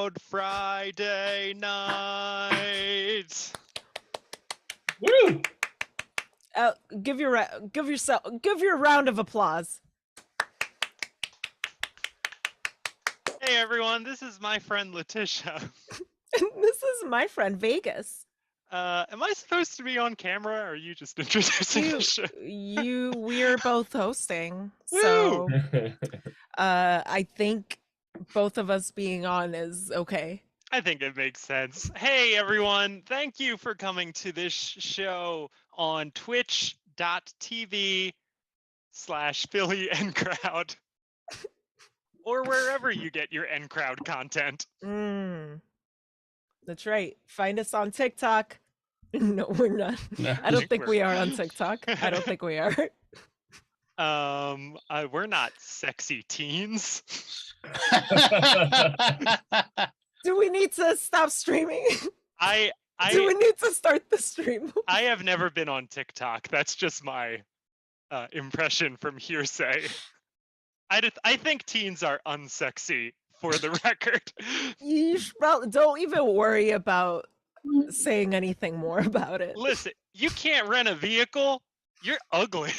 crowd Friday night. Woo! Give your round of applause. Hey everyone, this is my friend Letitia. And this is my friend Vegas. Am I supposed to be on camera, or are you just introducing the show? We're both hosting, so I think both of us being on is okay. I think it makes sense. Hey everyone, thank you for coming to this show on twitch.tv/Philly Crowd, or wherever you get your Crowd content. That's right. Find us on TikTok. No, we're not. I don't think we are on TikTok. I don't think we are. We're not sexy teens. Do we need to stop streaming? Do we need to start the stream? I have never been on TikTok. That's just my impression from hearsay. I think teens are unsexy, for the record. You don't even worry about saying anything more about it. Listen, you can't rent a vehicle. You're ugly.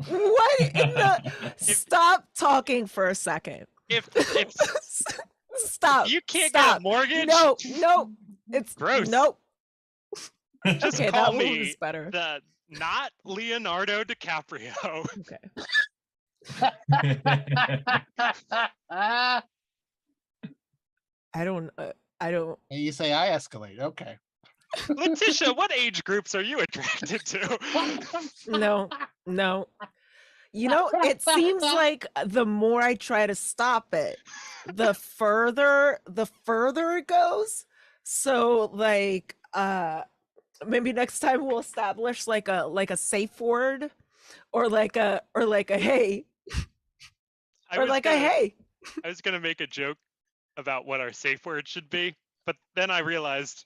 What in the? Stop talking for a second. If stop. You can't stop. get a mortgage. No, it's gross. Nope. Just okay, call that me is better. the not Leonardo DiCaprio. Okay. I don't. And you say I escalate. Okay. Letitia, what age groups are you attracted to? No. You know, it seems like the more I try to stop it, the further it goes. So like maybe next time we'll establish like a safe word or like a hey. Or like a hey. I was gonna make a joke about what our safe word should be, but then I realized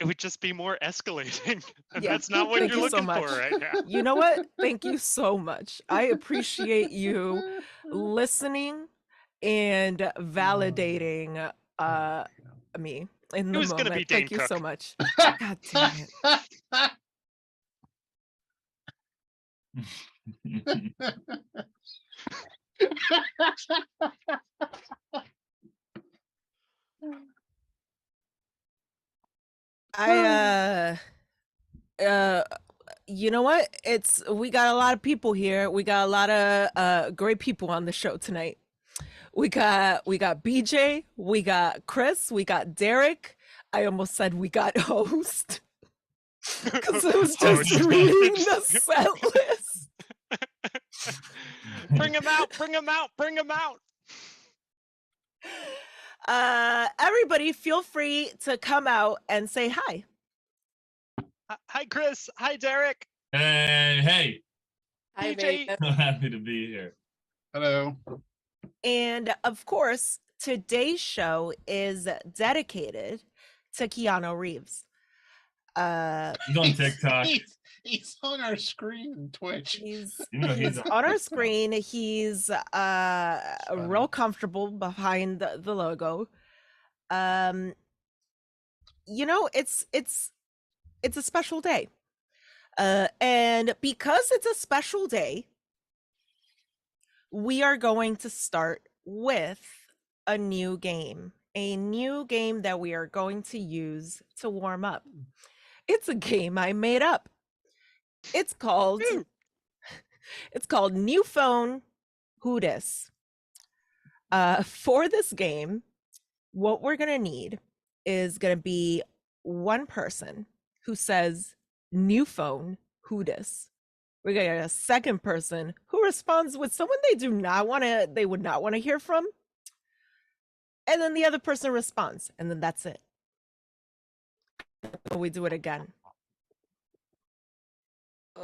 it would just be more escalating. And that's not what you're looking for right now. You know what? Thank you so much. I appreciate you listening and validating me in the moment. Gonna be Thank Dane you Cook. so much. God damn it. You know what? We got a lot of people here. We got a lot of great people on the show tonight. We got BJ, we got Chris, we got Derek. I almost said we got host. Because it was just reading the set list. Bring him out. Everybody feel free to come out and say hi. Hi, Chris. Hi, Derek. Hey. Hi, BJ. I'm happy to be here. Hello. And of course, today's show is dedicated to Keanu Reeves. He's on TikTok. He's on our screen on Twitch. He's he's on our screen. He's real comfortable behind the logo. You know, it's a special day. And because it's a special day, we are going to start with a new game that we are going to use to warm up. It's a game I made up. It's called New Phone Who Dis. For this game, what we're gonna need is gonna be one person who says new phone who dis. We're gonna get a second person who responds with someone they would not want to hear from. And then the other person responds, and then that's it. We do it again.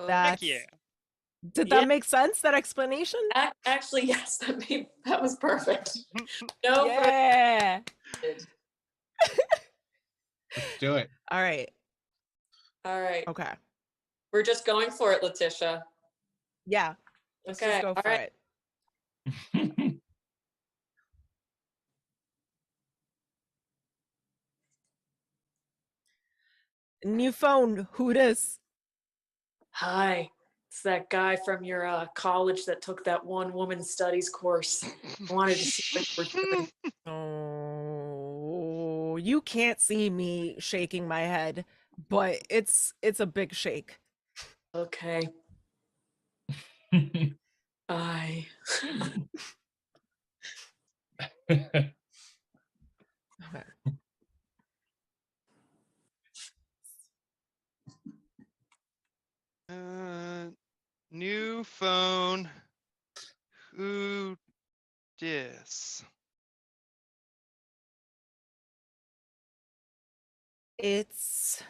Heck yeah. Did that make sense, that explanation? Actually, yes, that was perfect. No, yeah. Let's do it. All right. Okay. Okay. We're just going for it, Letitia. Yeah. Let's just go for it. New phone. Who this? Hi, it's that guy from your college that took that one woman studies course. I wanted to see what we're doing. Oh, you can't see me shaking my head, but it's a big shake. Okay. Bye. Okay. New phone. Who dis? It's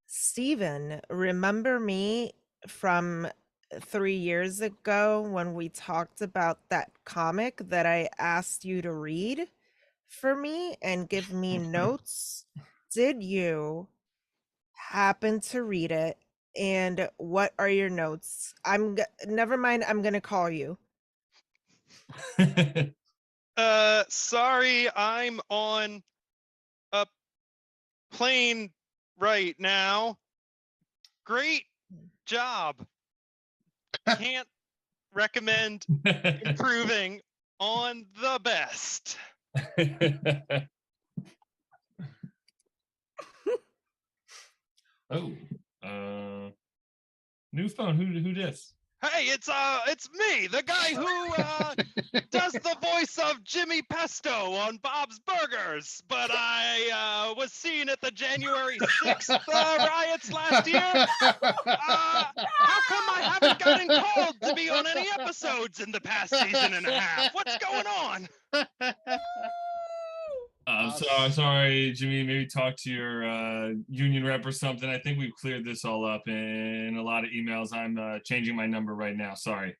Steven. Remember me from 3 years ago when we talked about that comic that I asked you to read for me and give me notes? Did you happen to read it? And what are your notes? Never mind, I'm gonna call you. Sorry, I'm on a plane right now. Great job. Can't recommend improving on the best. Oh, new phone. Who dis? Hey, it's me, the guy who does the voice of Jimmy Pesto on Bob's Burgers. But I was seen at the January 6th riots last year. How come I haven't gotten called to be on any episodes in the past season and a half? What's going on? I'm sorry, Jimmy. Maybe talk to your union rep or something. I think we've cleared this all up in a lot of emails. I'm changing my number right now. Sorry.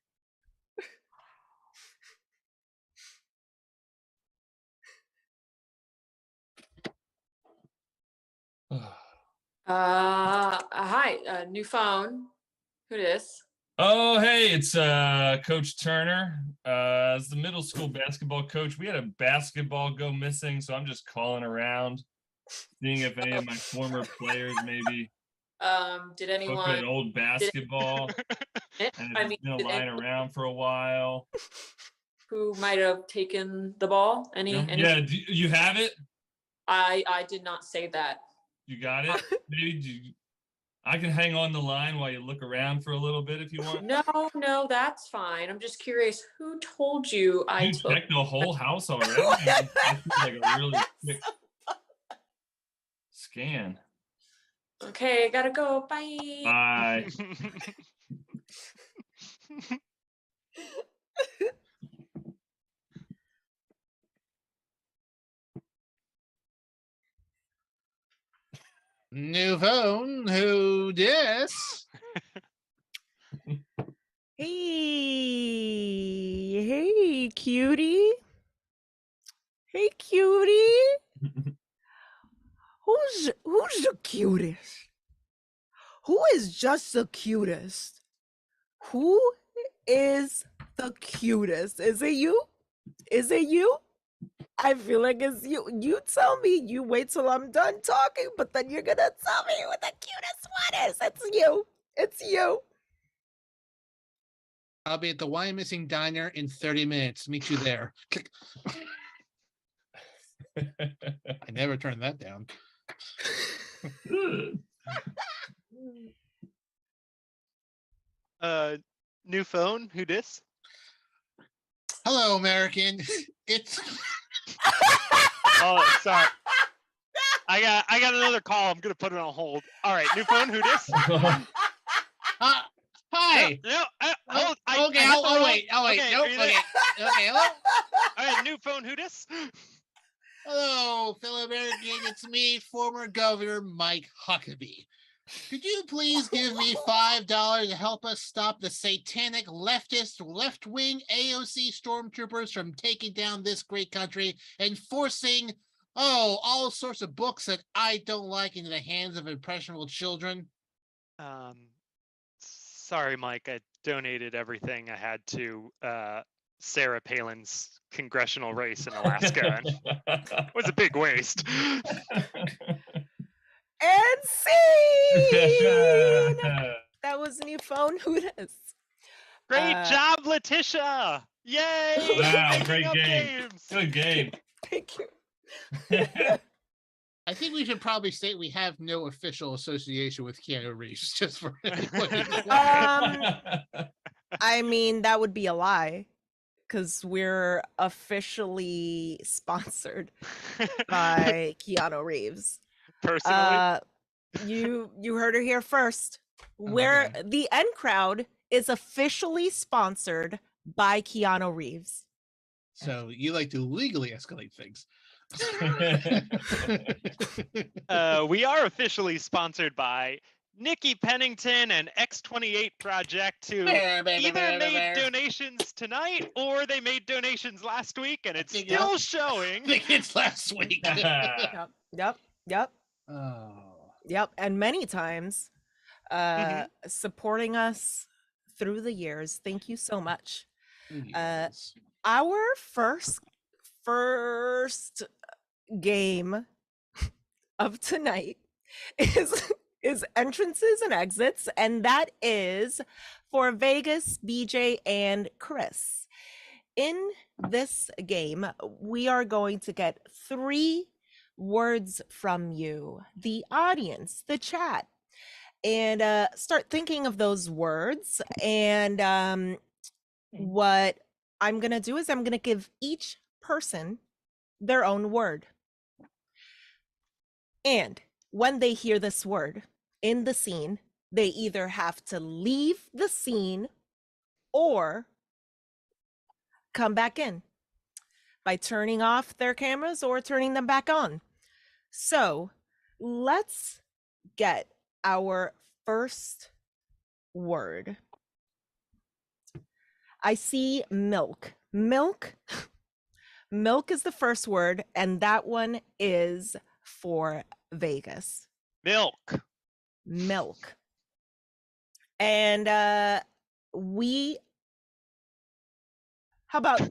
Hi, new phone. Who dis? Oh, hey, it's Coach Turner. As the middle school basketball coach, we had a basketball go missing, so I'm just calling around, seeing if any of my former players maybe Did took anyone? an old basketball and it's been lying around for a while. Who might have taken the ball? Yeah, do you have it? I did not say that. You got it? Maybe I can hang on the line while you look around for a little bit if you want. No, that's fine. I'm just curious. Who told you I took? You checked the whole house already. That seems like a really quick scan. Okay, I gotta go. Bye. Bye. New phone. Who dis? Hey, cutie. Hey, cutie. Who's the cutest? Who is just the cutest? Who is the cutest? Is it you? Is it you? I feel like it's you. You tell me. You wait till I'm done talking, but then you're gonna tell me who the cutest one is. It's you. It's you. I'll be at the Wine Missing Diner in 30 minutes. Meet you there. I never turned that down. New phone. Who dis? Hello, American. It's Oh, sorry. I got another call. I'm gonna put it on hold. All right, new phone. Who dis? hi. No, hold. Okay, I hit the I'll wrong- wait. I'll wait. Okay, Nope, are you there? okay, hello. All right, new phone. Who dis? Hello, fellow American. It's me, former Governor Mike Huckabee. Could you please give me $5 to help us stop the satanic leftist, left-wing AOC stormtroopers from taking down this great country and forcing, all sorts of books that I don't like into the hands of impressionable children? Sorry, Mike. I donated everything I had to Sarah Palin's congressional race in Alaska. And it was a big waste. And scene! That was a new phone. Who this? Great job, Letitia! Yay! Wow, Making great up game. games. Good game. Thank you. I think we should probably state we have no official association with Keanu Reeves, just for anybody. I mean, that would be a lie because we're officially sponsored by Keanu Reeves. Personally, You heard her here first. Where Okay. the N Crowd is officially sponsored by Keanu Reeves. So you like to legally escalate things. we are officially sponsored by Nikki Pennington and X28 Project, who either made donations tonight or they made donations last week, and it's think still showing. I think it's last week. Yep. Oh. Yep. And many times supporting us through the years. Thank you so much. Yes. Our first game of tonight is entrances and exits, and that is for Vegas, BJ, and Chris. In this game, we are going to get 3 words from you, the audience, the chat, and start thinking of those words. And what I'm gonna do is I'm gonna give each person their own word. And when they hear this word in the scene, they either have to leave the scene or come back in by turning off their cameras or turning them back on. So let's get our first word. I see milk. Milk is the first word, and that one is for Vegas. Milk. And how about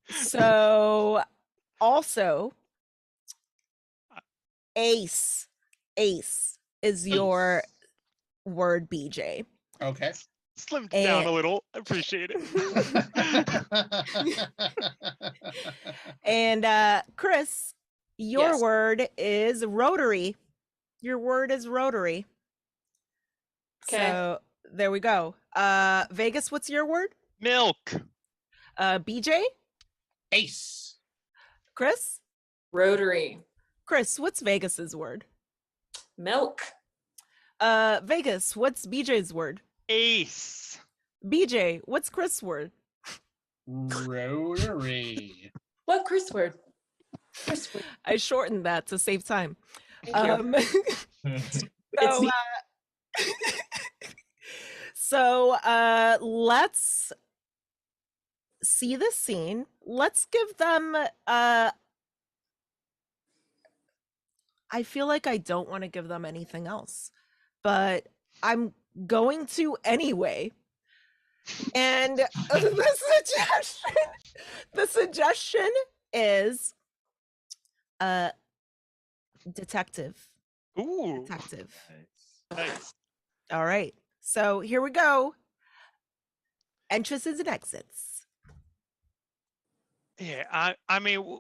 so also ace is your word, BJ. Okay. Slimmed down a little. I appreciate it. And Chris, your Yes. word is rotary. Your word is rotary. Okay. So there we go. Vegas, what's your word? Milk. BJ? Ace. Chris? Rotary. Chris, what's Vegas's word? Milk. Vegas, what's BJ's word? Ace. BJ, what's Chris' word? Rotary. What Chris word? Chris word. I shortened that to save time. Thank you. So, so let's see the scene. Let's give them I feel like I don't want to give them anything else, but I'm going to anyway. And the suggestion is detective. Ooh. Detective. Nice. All right. So here we go. Entrances and exits. Yeah, I mean,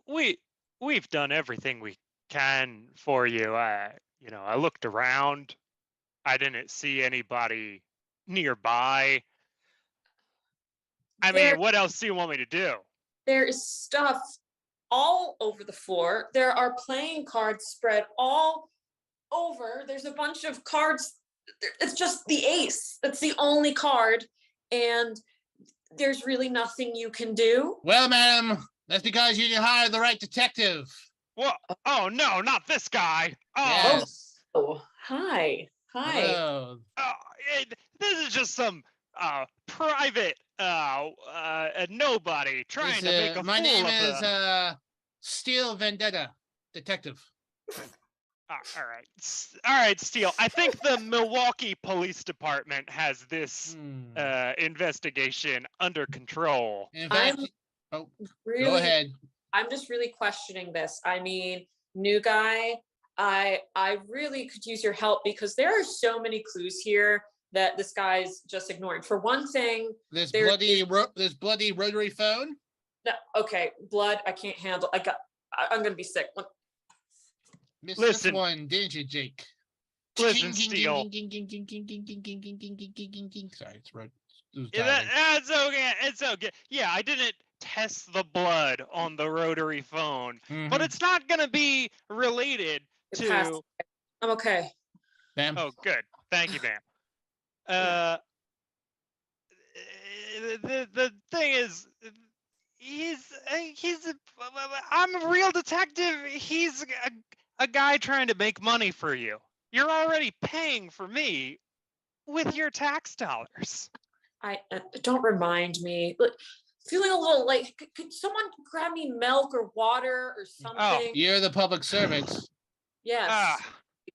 we've done everything we can for you. I looked around. I didn't see anybody nearby. I mean, what else do you want me to do? There is stuff all over the floor. There are playing cards spread all over. There's a bunch of cards. It's just the ace. That's the only card. And there's really nothing you can do. Well, madam, that's because you didn't hire the right detective. What? Oh no, not this guy. Oh, Yes. Oh, hi. Hello. this is just some private nobody trying to make a my fool name of is them. Steel Vendetta, detective. All right, Steele. I think the Milwaukee Police Department has this investigation under control. In fact, I'm go really ahead. I'm just really questioning this. I mean, new guy, I really could use your help because there are so many clues here that this guy's just ignoring. For one thing, This there bloody rotary phone. no, okay, blood. I can't handle. I'm gonna be sick. Missed this Listen. one, didn't you, Jake? Listen, Steele. Sorry, it's road. It was That's okay. It's okay. Yeah, I didn't test the blood on the rotary phone, but Mhm. it's not gonna be related It passed. to. I'm okay. Bam. Oh, good. Thank you, ma'am. Yeah. The thing is, I'm a real detective. He's a guy trying to make money for you. You're already paying for me with your tax dollars. I don't remind me. Look, feeling a little like could someone grab me milk or water or something? You're the public servant. Yes. Ah,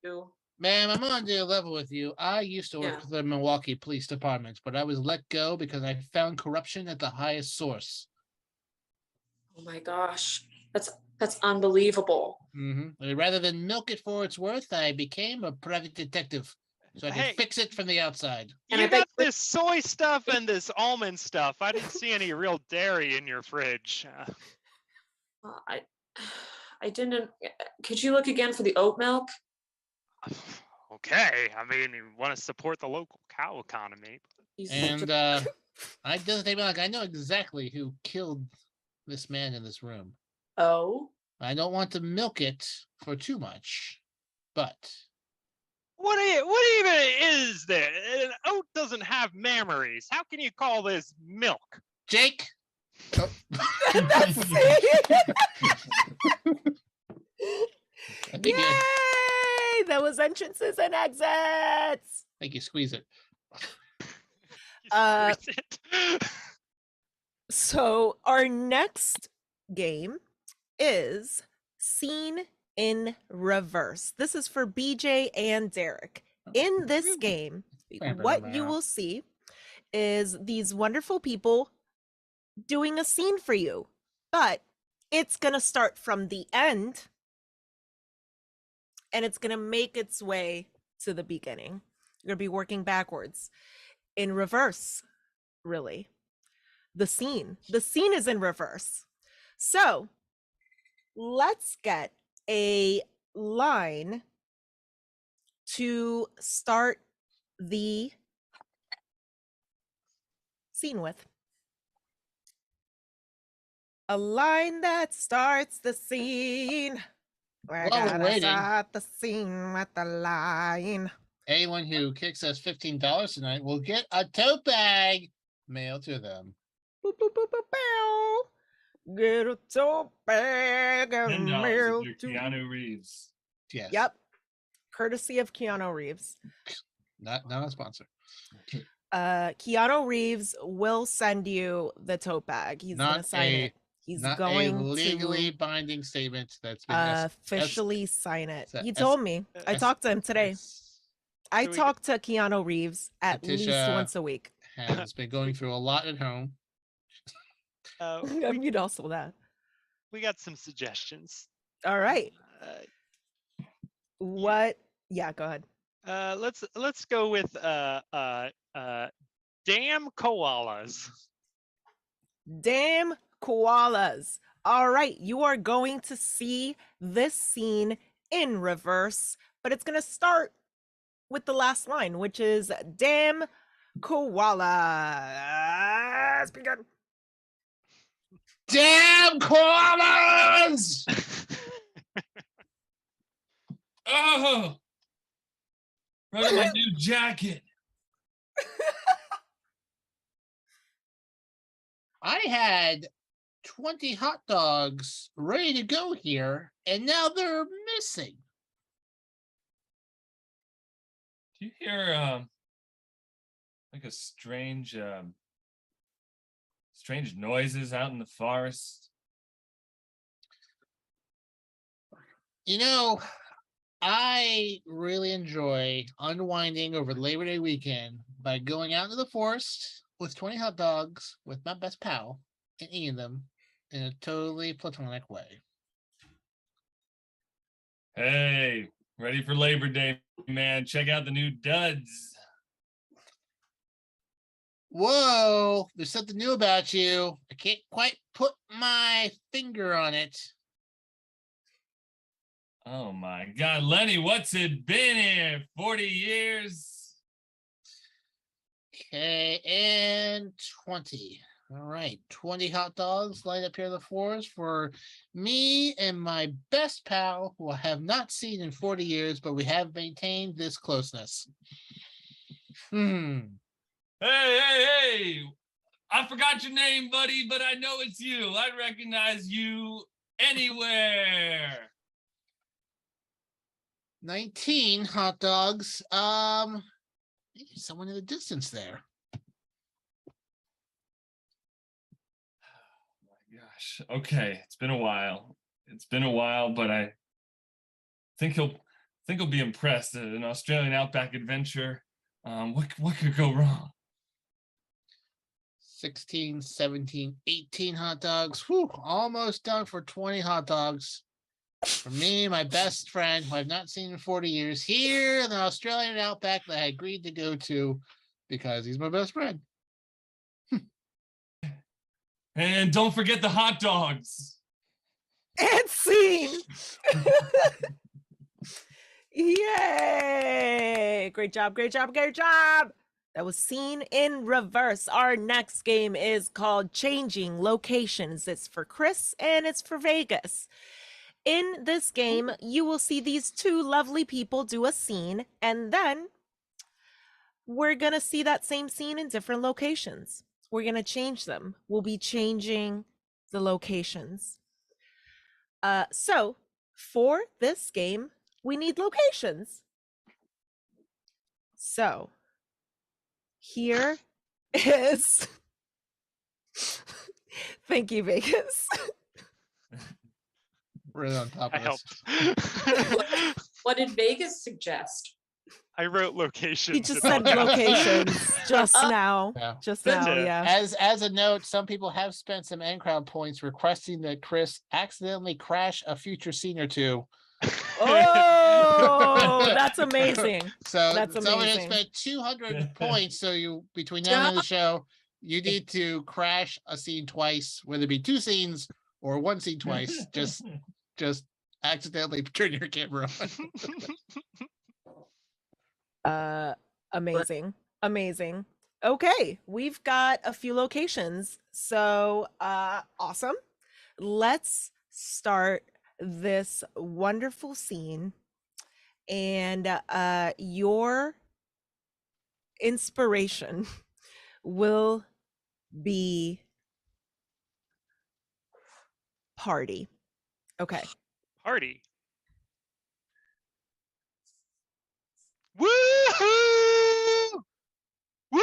You. Ma'am, I'm on the level with you. I used to work Yeah. for the Milwaukee Police Department, but I was let go because I found corruption at the highest source. Oh my gosh, that's unbelievable. Rather than milk it for its worth, I became a private detective so I could Hey. fix it from the outside. And you I bet got this soy stuff and this almond stuff. I didn't see any real dairy in your fridge. I didn't. Could you look again for the oat milk? Okay, I mean, you want to support the local cow economy. He's such a- And I doesn't take me like I know exactly who killed this man in this room. oh, I don't want to milk it for too much, but What even is this? An oat doesn't have memories. How can you call this milk? Jake. Oh. That's it. I think you, Yay! That was entrances and exits. I think you squeeze it. Uh, Squeeze it. So our next game is Scene in Reverse. This is for BJ and Derek. In this game, what you will see is these wonderful people doing a scene for you, but it's going to start from the end and it's going to make its way to the beginning. You're going to be working backwards in reverse, really. The scene is in reverse. So let's get a line to start the scene with. A line that starts the scene. We're While we're gonna waiting- start the scene with the line. Anyone who kicks us $15 tonight will get a tote bag mailed to them. Boop, boop, boop, boop, bow. Get a tote bag and $10 mail if you're to Keanu Reeves. Yes. Yep. Courtesy of Keanu Reeves. Not a sponsor. Keanu Reeves will send you the tote bag. He's gonna Not sign a it. He's not going a legally to binding statement that's been officially sign it. so He es- told me. I es- talked to him today. I Should we talk to Keanu Reeves at least Letitia- once a week. has been going through a lot at home. I mean, also that. We got some suggestions. All right. Uh, What? Yeah, go ahead. let's go with damn koalas. Damn koalas. All right, you are going to see this scene in reverse, but it's going to start with the last line, which is damn koalas. Begin. Damn koalas! Oh, look at my new jacket. I had 20 hot dogs ready to go here, and now they're missing. Do you hear like a strange noises out in the forest? You know, I really enjoy unwinding over Labor Day weekend by going out into the forest with 20 hot dogs with my best pal and eating them in a totally platonic way. Hey, ready for Labor Day, man. Check out the new duds. Whoa, there's something new about you. I can't quite put my finger on it. Oh my God, Lenny, what's it been here? 40 years? Okay, and 20. All right, 20 hot dogs lined up here on the floors for me and my best pal, who I have not seen in 40 years, but we have maintained this closeness. Hey, I forgot your name, buddy, but I know it's you. I recognize you anywhere. 19 hot dogs. Maybe someone in the distance there. Gosh, okay, it's been a while. But I think he'll be impressed. An Australian outback adventure. What could go wrong? 16, 17, 18 hot dogs. Whew, almost done for 20 hot dogs. For me, my best friend, who I've not seen in 40 years, here in the Australian outback that I agreed to go to because he's my best friend. And don't forget the hot dogs. And scene. Yay! Great job, great job, great job. That was Scene in Reverse. Our next game is called Changing Locations. It's for Chris and it's for Vegas. In this game, you will see these two lovely people do a scene, and then we're going to see that same scene in different locations. We're going to change them. We'll be changing the locations. So for this game, we need locations. So here is, thank you, Vegas. Right on top I of us. helped. What did Vegas suggest? I wrote locations. He just in all said caps. locations just now. Yeah. Just Did now, ya? yeah. As a note, some people have spent some end crowd points requesting that Chris accidentally crash a future scene or two. Oh, that's amazing. So That's someone has amazing. spent 200 points. So you between now and the end of the show, you need to crash a scene twice, whether it be two scenes or one scene twice. Just accidentally turn your camera on. Amazing. Okay, we've got a few locations. So awesome. Let's start this wonderful scene. And your inspiration will be party. Okay. Party. Woohoo! Woo!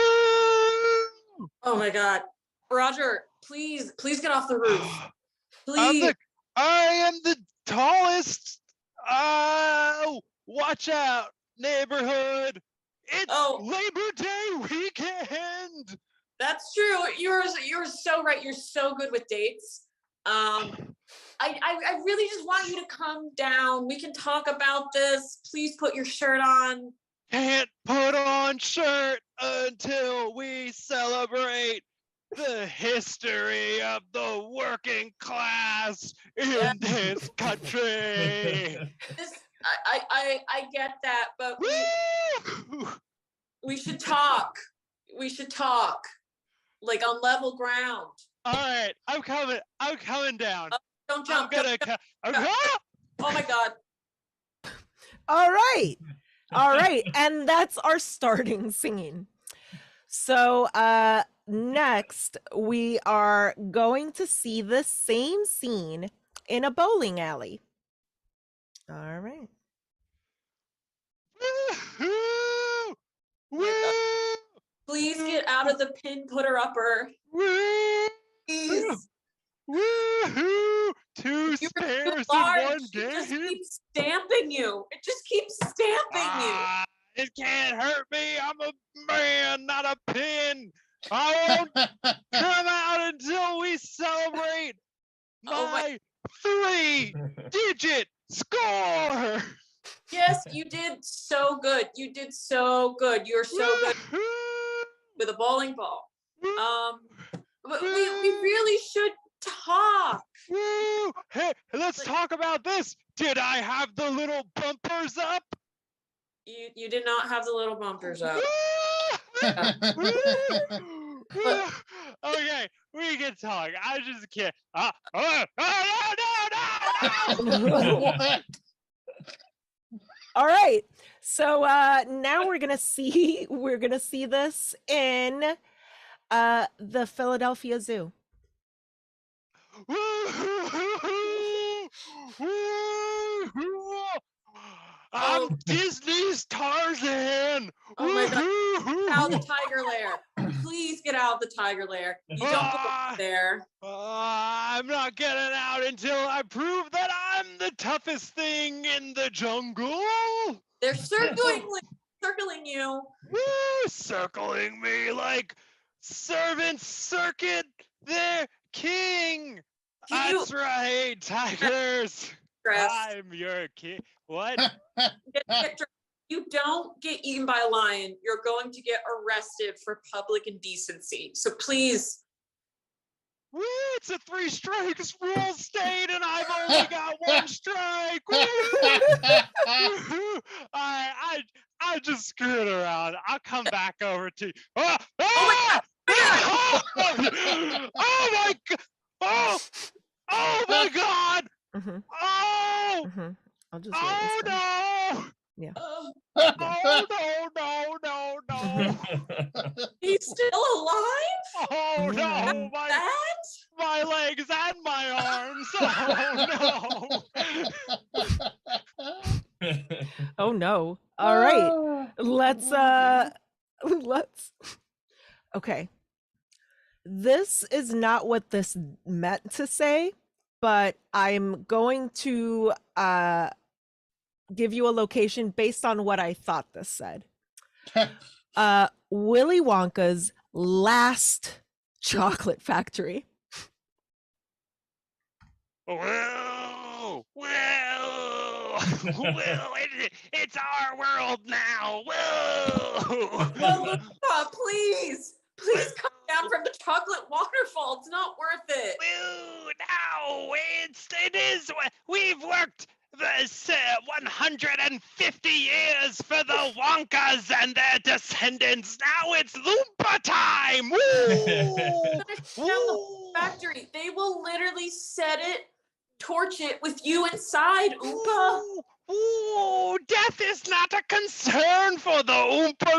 Oh my God. Roger, please get off the roof. Please. I am the tallest. Oh, watch out, neighborhood. It's Labor Day weekend. That's true. You're so right. You're so good with dates. I really just want you to come down. We can talk about this. Please put your shirt on. Can't put on shirt until we celebrate the history of the working class in this country. I get that, but we should talk. We should talk, like on level ground. All right, I'm coming down. Don't jump. Oh my God. All right. And that's our starting scene. So next we are going to see the same scene in a bowling alley. All right. Woo-hoo! Woo! Please get out of the pin putter upper. Woo! Please. Woo-hoo! Two spares in one It game. just keeps stamping you. It just keeps stamping you. It can't hurt me. I'm a man, not a pin. I won't come out until we celebrate Oh my- my 3-digit score. Yes, you did so good. You did so good. You're so good with a bowling ball. But we really should talk. Woo! Hey, let's talk about this. Did I have the little bumpers up? You did not have the little bumpers up. Okay, we can talk. I just can't. No! What? All right. So now we're gonna see this in the Philadelphia Zoo. I'm Disney's Tarzan. Oh my God. Get out of the tiger lair. Please get out of the tiger lair. You don't go there. I'm not getting out until I prove that I'm the toughest thing in the jungle. They're circling you. Woo, circling me like servants circuit their king. Can you That's right, tigers. dress? I'm your king. What? Get dressed. You don't get eaten by a lion. You're going to get arrested for public indecency. So please. Woo, it's a 3 strikes rule state, and I've only got 1 strike. Woo! I just screwed around. I'll come back over to you. Oh my god! Oh my god! Mhm, Oh! mhm. I'll just Oh no! Yeah. Oh, No! he's still alive? Oh no! That? My legs and my arms! Oh no! Oh no. All right. Let's okay. This is not what this meant to say, but I'm going to give you a location based on what I thought this said. Willy Wonka's last chocolate factory. Whoa! It's our world now! Whoa! Luca, please come down from the chocolate waterfall. It's not worth it. Woo! Now it is. We've worked this 150 years for the Wonkas and their descendants. Now it's Loompa time! Woo! Down the factory. They will literally set it, torch it with you inside, Oompa. Ooh, death is not a concern for the Oompa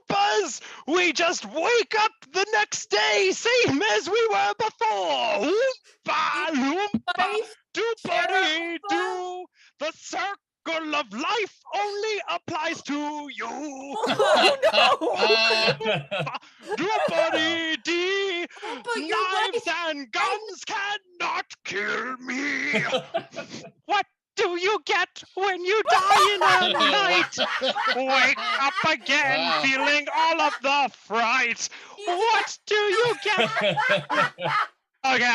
Loompas. We just wake up the next day, same as we were before. Oompa Loompa, doopity doo. The circle of life only applies to you. Oh no! Doopity dee. Oompa, you're right. Knives and guns cannot kill me. What do you get when you die in a night? Wake up again, Wow. feeling all of the fright. What do you get? Okay,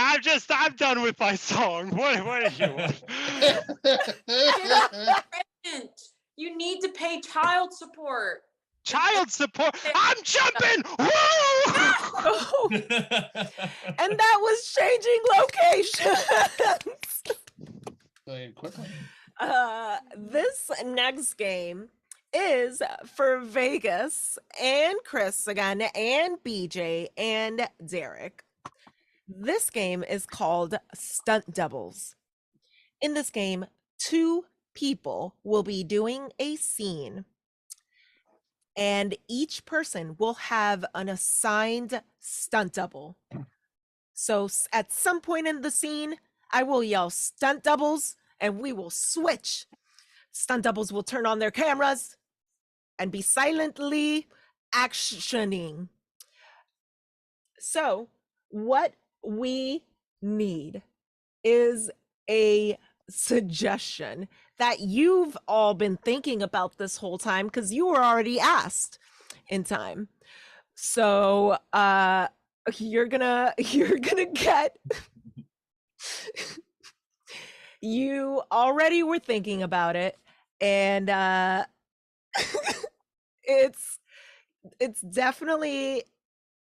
I'm done with my song. What do you want? Pregnant. You need to pay child support. Child support. I'm jumping. Woo! Oh, and that was changing locations. Quickly. This next game is for Vegas and Chris again, and BJ and Derek. This game is called Stunt Doubles. In this game, 2 people will be doing a scene, and each person will have an assigned stunt double. So at some point in the scene, I will yell stunt doubles and we will switch. Stunt doubles will turn on their cameras and be silently actioning. So what we need is a suggestion that you've all been thinking about this whole time because you were already asked in time. So you're gonna get You already were thinking about it, and it's definitely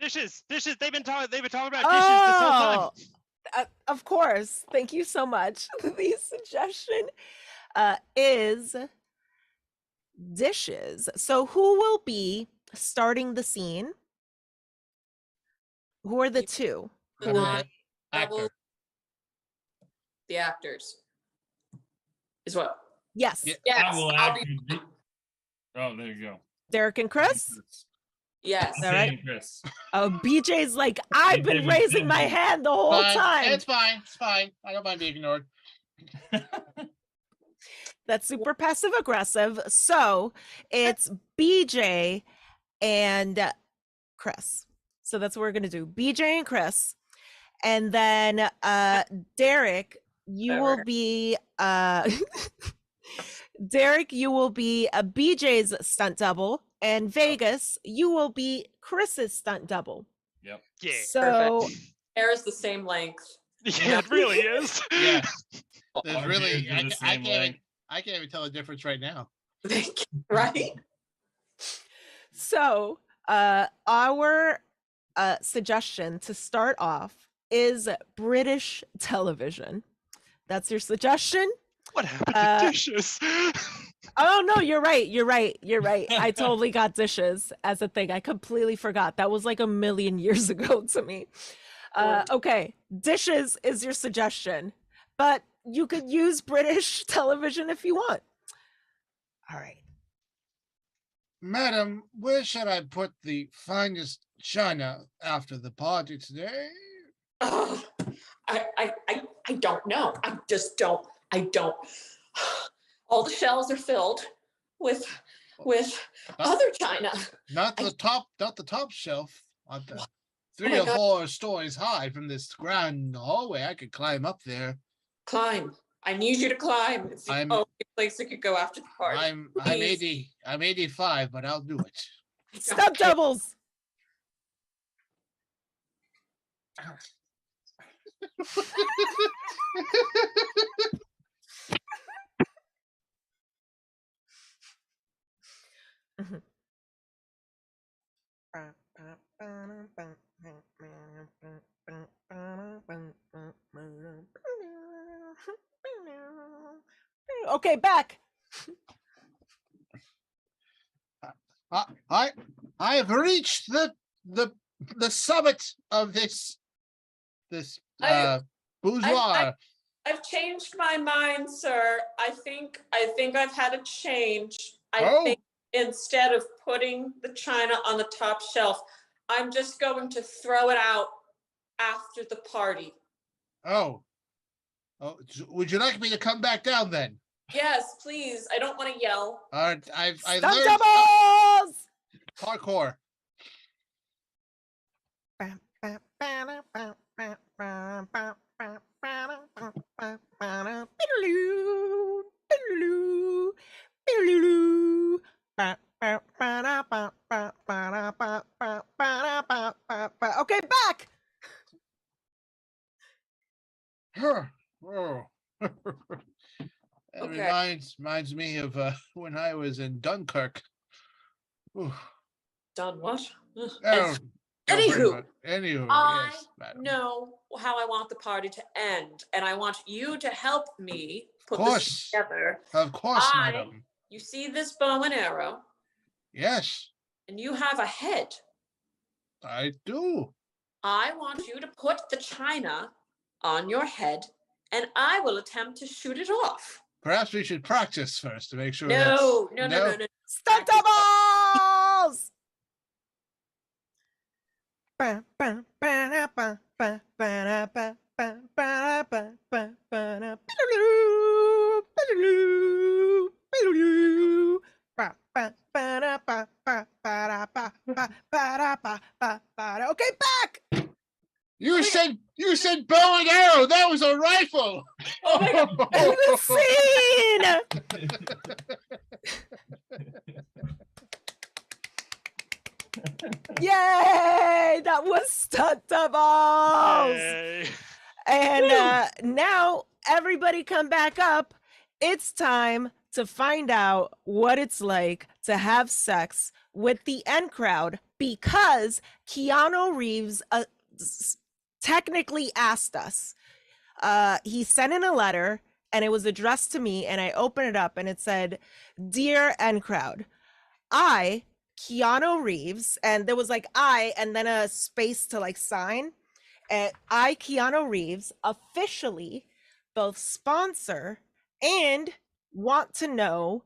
Dishes. They've been talking about dishes this whole time. Of course. Thank you so much. The suggestion is dishes. So who will be starting the scene? Who are the two? Who will Okay. be- Actor. The actors. Is what? Yes, Yeah. Yes. I will I'll act. be- Oh, there you go. Derek and Chris. Yes. All right. Same, Chris. Oh, BJ's like, I've been David, raising my David. hand the whole Fine. time. It's fine. It's fine. I don't mind being ignored. That's super passive aggressive. So it's BJ and Chris. So that's what we're gonna do. BJ and Chris. And then Derek, you will be Derek, you will be a BJ's stunt double, and Vegas, you will be Chris's stunt double. Yep. Yeah. So Hair is the same length. Yeah, it really is. Yeah. There's Our really beards are the same length. I can't even tell the difference right now. Right? So our suggestion to start off is British television. That's your suggestion. What happened to dishes? Oh no, you're right. I totally got dishes as a thing. I completely forgot. That was like a million years ago to me. Okay, dishes is your suggestion, but you could use British television if you want. All right. Madam, where should I put the finest china after the party today? Oh, I don't know. I just don't. I don't. All the shelves are filled with other china. Not the top shelf. On the three my or God. 4 stories high from this grand hallway. I could climb up there. Climb. I need you to climb. It's the I'm- only place I could go after the party. I'm Please. I'm 85, but I'll do it. I don't Stunt care. doubles. Mhm. Okay, back. I have reached the summit of this I- bourgeois. I've changed my mind, sir. I think I've had a change. I Oh. think instead of putting the china on the top shelf, I'm just going to throw it out after the party. Oh, would you like me to come back down then? Yes, please. I don't want to yell. I Stunt learned doubles. parkour. Okay, back. Oh. That Okay. reminds me of when I was in Dunkirk. Ooh. Done what? Ugh. Oh, don't worry Anywho, about it. Anywho, I yes, madam. know how I want the party to end, and I want you to help me put this course. together. Of course, I- madam. You see this bow and arrow, Yes, and you have a head. I do. I want you to put the china on your head, and I will attempt to shoot it off. Perhaps we should practice first to make sure. No, no. Stunt doubles. Okay, back. You said bow and arrow. That was a rifle. Oh my God. End the scene. Yay! That was stunt doubles. Yay. And now everybody come back up. It's time to find out what it's like to have sex with the N crowd because Keanu Reeves technically asked us. He sent in a letter and it was addressed to me, and I opened it up and it said, "Dear N crowd, I, Keanu Reeves," and there was like I and then a space to like sign. And I, Keanu Reeves, officially both sponsor and want to know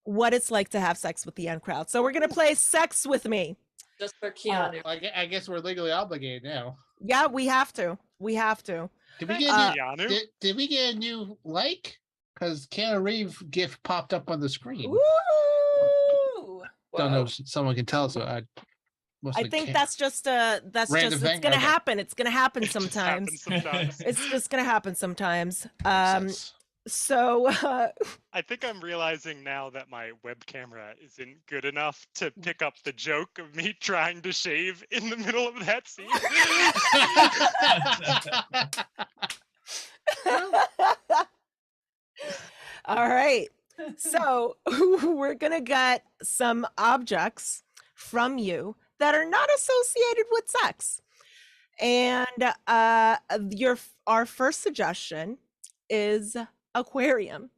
what it's like to have sex with the N crowd. So we're gonna play Sex With Me. Just for Keanu. I guess we're legally obligated now. Yeah, we have to. We have to. Did we Thanks, get Keanu. did we get a new like? Because Keanu Reeves GIF popped up on the screen. Woo! Don't know if someone can tell. So I think that's just Random it's thing? gonna Okay. happen. It's gonna happen It just sometimes. happens sometimes. It's just gonna happen sometimes. makes sense. So I think I'm realizing now that my web camera isn't good enough to pick up the joke of me trying to shave in the middle of that scene. all right. So we're gonna get some objects from you that are not associated with sex. And our first suggestion is aquarium.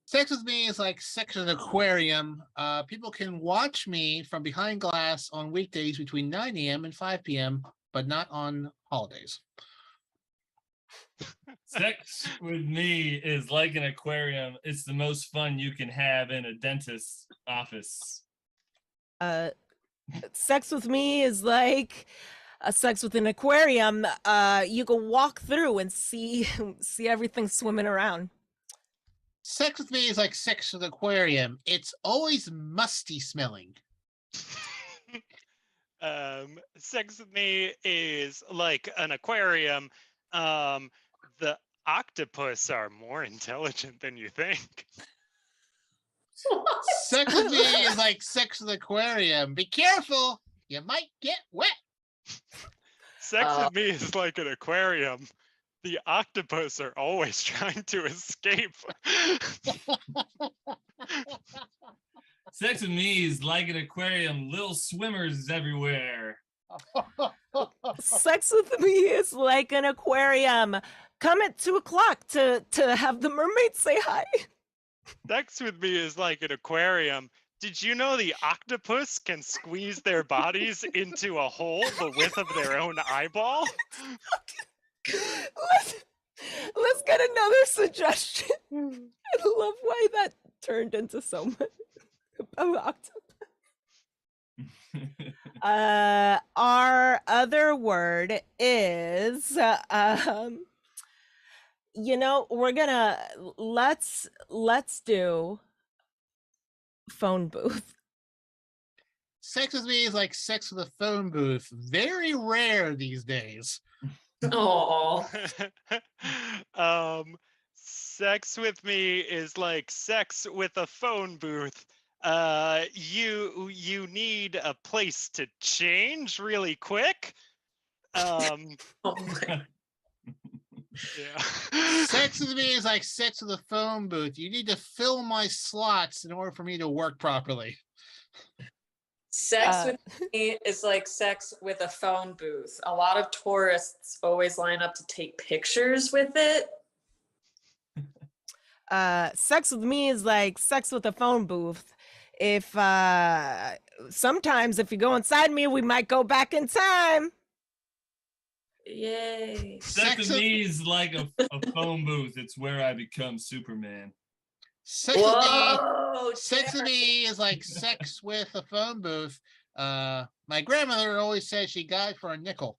Sex with me is like sex in an aquarium. People can watch me from behind glass on weekdays between 9 a.m. and 5 p.m., but not on holidays. Sex with me is like an aquarium. It's the most fun you can have in a dentist's office. Sex with me is like a sex with an aquarium. You can walk through and see everything swimming around. Sex with me is like sex with an aquarium. It's always musty smelling. Sex with me is like an aquarium. The octopus are more intelligent than you think. Sex with me is like sex with an aquarium. Be careful, you might get wet. Sex with me is like an aquarium. The octopus are always trying to escape. Sex with me is like an aquarium. Little swimmers everywhere. Sex with me is like an aquarium. Come at 2:00 to have the mermaid say hi. Sex with me is like an aquarium. Did you know the octopus can squeeze their bodies into a hole the width of their own eyeball? Let's get another suggestion. I love why that turned into so much about octopus. Our other word is we're gonna let's do phone booth. Sex with me is like sex with a phone booth. Very rare these days. Oh, Sex with me is like sex with a phone booth. You need a place to change really quick. oh my. Yeah. Sex with me is like sex with a phone booth. You need to fill my slots in order for me to work properly. Sex with me is like sex with a phone booth. A lot of tourists always line up to take pictures with it. Sex with me is like sex with a phone booth. If sometimes if you go inside me, we might go back in time. Yay. Sex with me is like a phone booth. It's where I become Superman. Sex with me, Whoa, sex with me is like sex with a phone booth. My grandmother always said she got it for a nickel.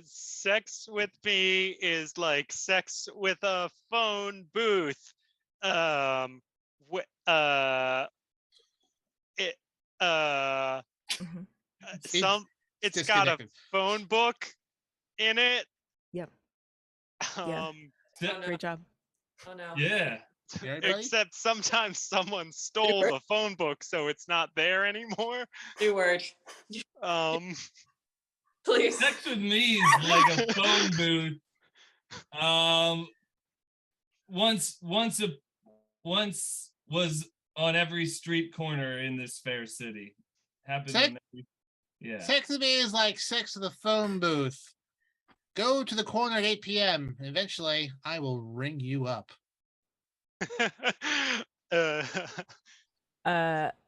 Sex with me is like sex with a phone booth. It Mhm. it's got a disconnected. phone book in it. Yep. Yeah. Um, Oh, no. Great job. Oh no. Yeah. You all right, buddy? except sometimes someone stole the phone book, so it's not there anymore. New word. Um, Please. Sex with me is like a phone booth. Once was on every street corner in this fair city. Happened Sex- in every, yeah. Sex with me is like sex with a phone booth. Go to the corner at 8 p.m. Eventually, I will ring you up.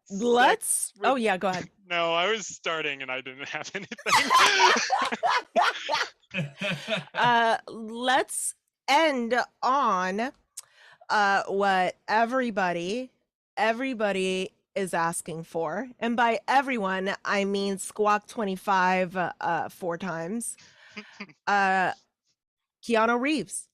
Let's. with- Oh yeah, go ahead. No, I was starting and I didn't have anything. Let's end on what everybody is asking for, and by everyone I mean Squawk 25 4 times. Keanu Reeves.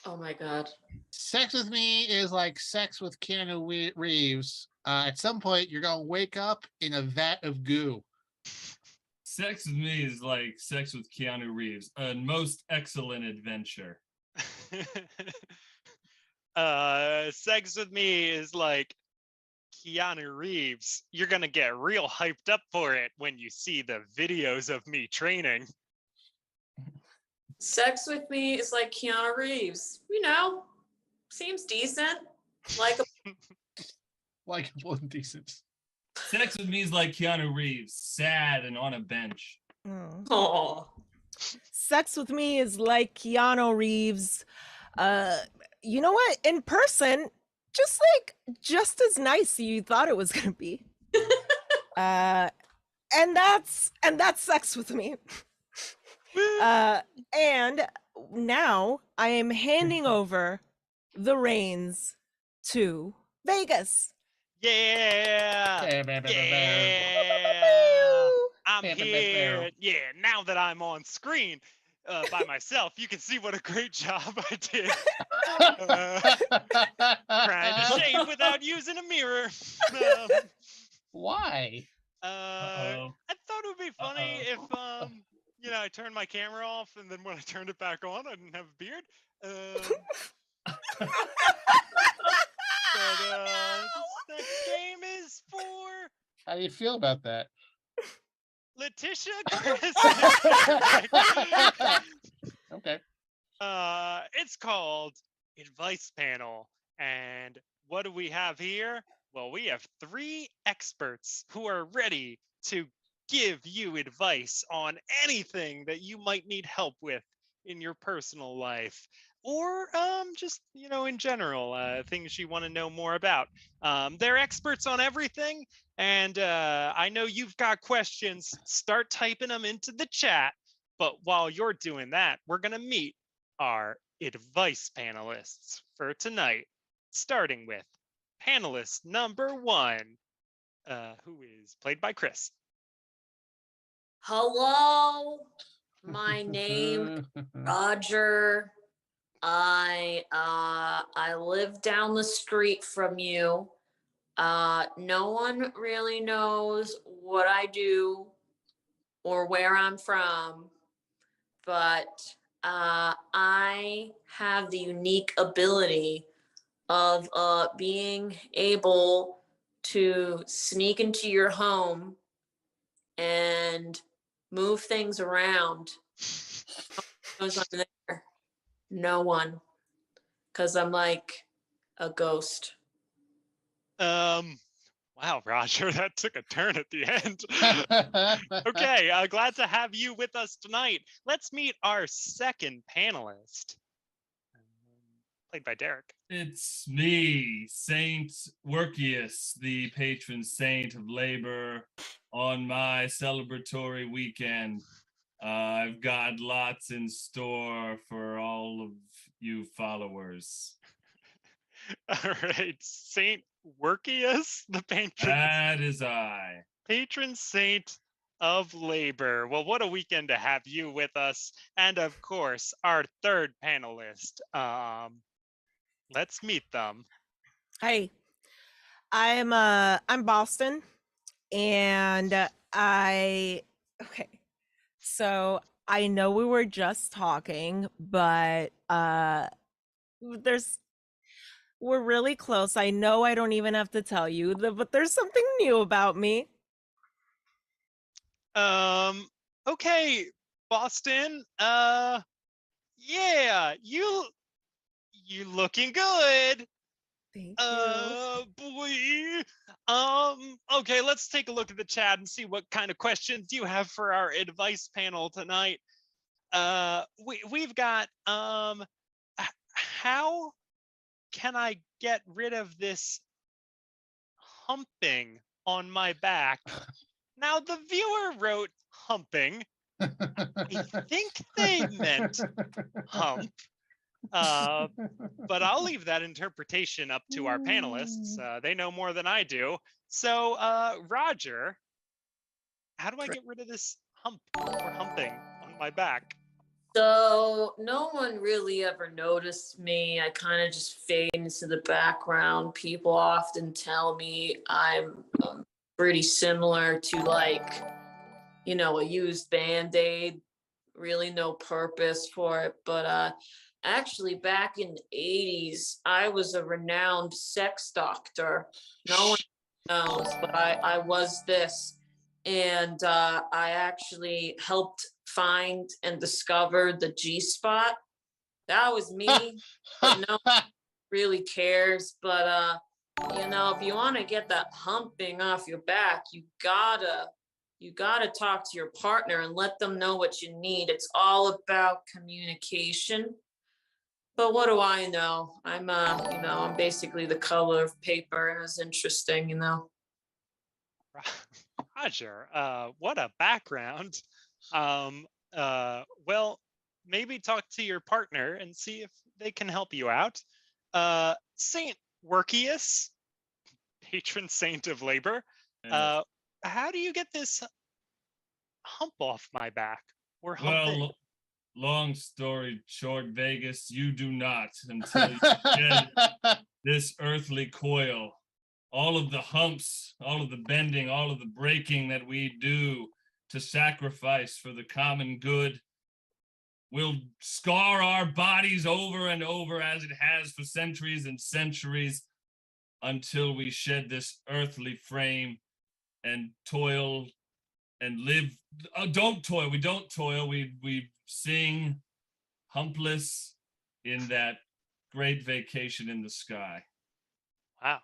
Oh my God. Sex with me is like sex with Keanu Reeves. At some point, you're gonna wake up in a vat of goo. Sex with me is like sex with Keanu Reeves, a most excellent adventure. Sex with me is like Keanu Reeves. You're gonna get real hyped up for it when you see the videos of me training. Sex with me is like Keanu Reeves. You know, seems decent. Like Like it wasn't decent. Sex with me is like Keanu Reeves, sad and on a bench. oh, Sex with me is like Keanu Reeves. You know what? In person, just as nice as you thought it was gonna be. And that's sex with me. And now I am handing over the reins to Vegas. Yeah. I'm here. Yeah, now that I'm on screen by myself, you can see what a great job I did. Trying to shave without using a mirror. Why? I thought it would be funny if I turned my camera off and then when I turned it back on, I didn't have a beard. But this next game is for How do you feel about that? Letitia, Chris. Okay. It's called Advice Panel. And what do we have here? Well, we have 3 experts who are ready to give you advice on anything that you might need help with in your personal life or just, in general, things you want to know more about. They're experts on everything. And I know you've got questions. Start typing them into the chat. But while you're doing that, we're going to meet our advice panelists for tonight, starting with panelist number 1, who is played by Chris. hello. My name Roger. I live down the street from you. No one really knows what I do or where I'm from, but I have the unique ability of being able to sneak into your home and move things around. Goes on there. No one, because I'm like a ghost. Wow, Roger, that took a turn at the end. Okay, glad to have you with us tonight. Let's meet our second panelist, played by Derek. It's me, Saint Workius, the patron saint of labor. On my celebratory weekend, I've got lots in store for all of you followers. All right, Saint Workius, the patron. That is I. Patron saint of labor. Well, what a weekend to have you with us. And of course, our third panelist. Let's meet them. Hey, I'm Boston, and okay. So I know we were just talking, but we're really close. I know I don't even have to tell you, but there's something new about me. Okay, Boston. Yeah, you looking good. Thank you. Boy. Okay, let's take a look at the chat and see what kind of questions you have for our advice panel tonight. We've got how can I get rid of this humping on my back? Now the viewer wrote humping. I think they meant hump. But I'll leave that interpretation up to our panelists. They know more than I do. So, Roger, how do I get rid of this hump or humping on my back? So no one really ever noticed me. I kind of just fade into the background. People often tell me I'm pretty similar to like, a used Band-Aid. Really no purpose for it. But actually back in the 80s, I was a renowned sex doctor. No one knows, but I was this. And I actually helped find and discover the G spot. That was me, but no one really cares. But if you want to get that humping off your back, you gotta talk to your partner and let them know what you need. It's all about communication. But what do I know? I'm basically the color of paper, and it's interesting. Roger, what a background. Well, maybe talk to your partner and see if they can help you out. Saint Workius, patron saint of labor. How do you get this hump off my back or humping? Well, long story short, Vegas, you do not until you shed this earthly coil. All of the humps, all of the bending, all of the breaking that we do to sacrifice for the common good will scar our bodies over and over as it has for centuries and centuries until we shed this earthly frame and toil and live. Don't toil. We don't toil. We sing humpless in that great vacation in the sky. Wow.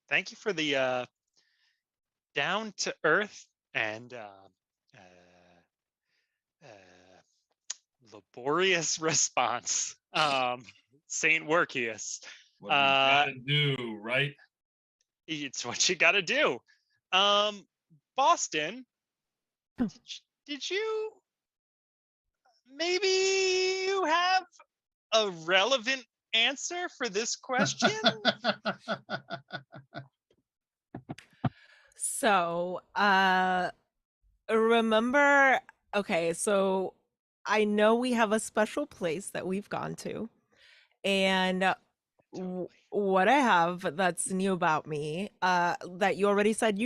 Thank you for the down to earth and laborious response. Saint Workius. What we gotta do, right? It's what you gotta do. Boston, did you maybe you have a relevant answer for this question? So, remember, okay, so I know we have a special place that we've gone to, and Totally. what I have that's new about me, that you already said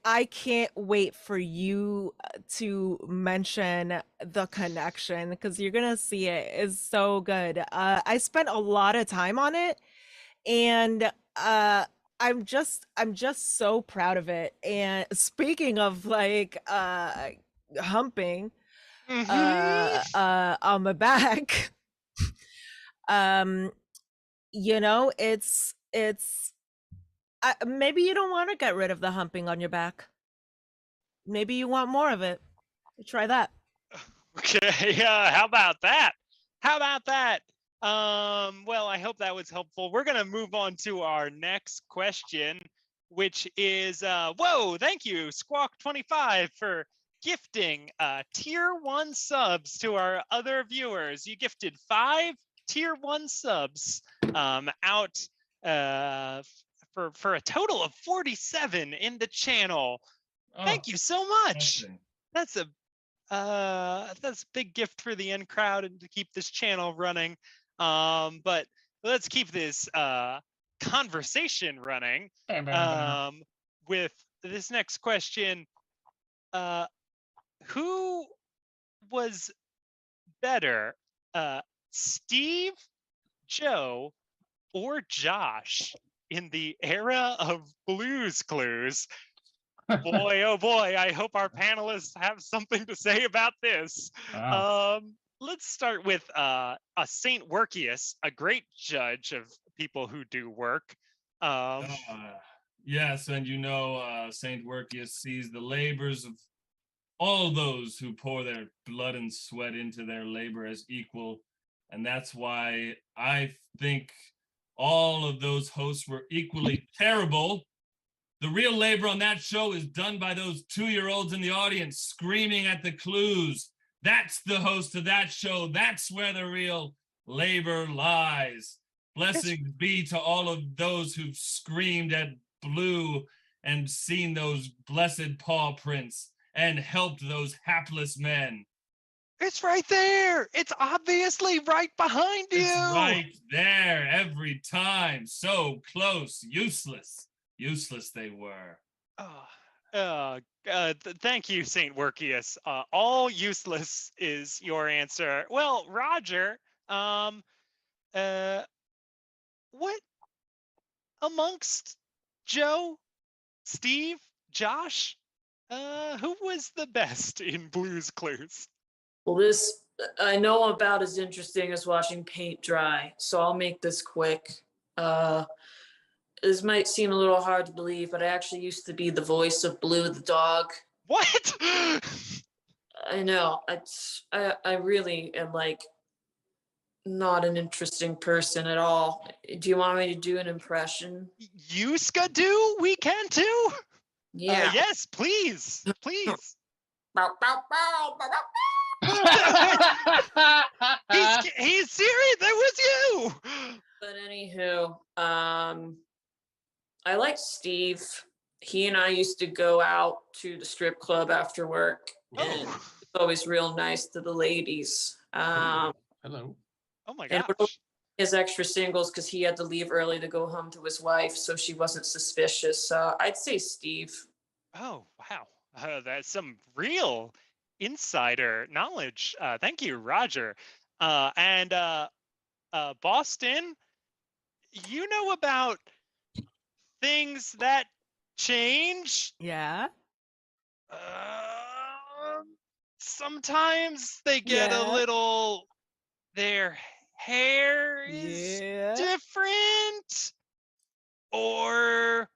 I can't wait for you to mention the connection because you're gonna see it is so good. I spent a lot of time on it, and I'm just so proud of it. And speaking of like humping on my back, um it's maybe you don't want to get rid of the humping on your back. Maybe you want more of it. Try that. Okay, how about that? How about that? Well, I hope that was helpful. We're gonna move on to our next question, which is whoa, thank you, Squawk25, for gifting tier 1 subs to our other viewers. You gifted 5 tier 1 subs out for a total of 47 in the channel. Thank you so much. That's a big gift for the in crowd and to keep this channel running. But let's keep this conversation running with this next question. Who was better, Steve, Joe, or Josh in the era of Blue's Clues? Boy, oh boy, I hope our panelists have something to say about this. Wow. Let's start with a Saint Workius, a great judge of people who do work. Uh, yes, and Saint Workius sees the labors of all those who pour their blood and sweat into their labor as equal. And that's why I think all of those hosts were equally terrible. The real labor on that show is done by those 2-year-olds in the audience screaming at the clues. That's the host of that show. That's where the real labor lies. Blessings be to all of those who've screamed at Blue and seen those blessed paw prints and helped those hapless men. It's right there. It's obviously right behind you. It's right there every time. So close. Useless. Useless they were. Thank you, Saint Workius. All useless is your answer. Well, Roger, what amongst Joe, Steve, Josh, who was the best in Blue's Clues? Well, this I know about as interesting as watching paint dry, so I'll make this quick. This might seem a little hard to believe, but I actually used to be the voice of Blue the dog. What? I know. I really am like not an interesting person at all. Do you want me to do an impression? You do? We can too? Yeah. Yes, please. Please. Bow, bow, bow, bow, bow. He's serious. That was you. But anywho, I like Steve. He and I used to go out to the strip club after work, and it's always real nice to the ladies. Hello. Oh my And gosh. his extra singles because he had to leave early to go home to his wife, so she wasn't suspicious. I'd say Steve. Oh, wow. That's some real insider knowledge. Thank you, Roger. And Boston, you know about things that change? Yeah. Sometimes they get a little, their hair is different, or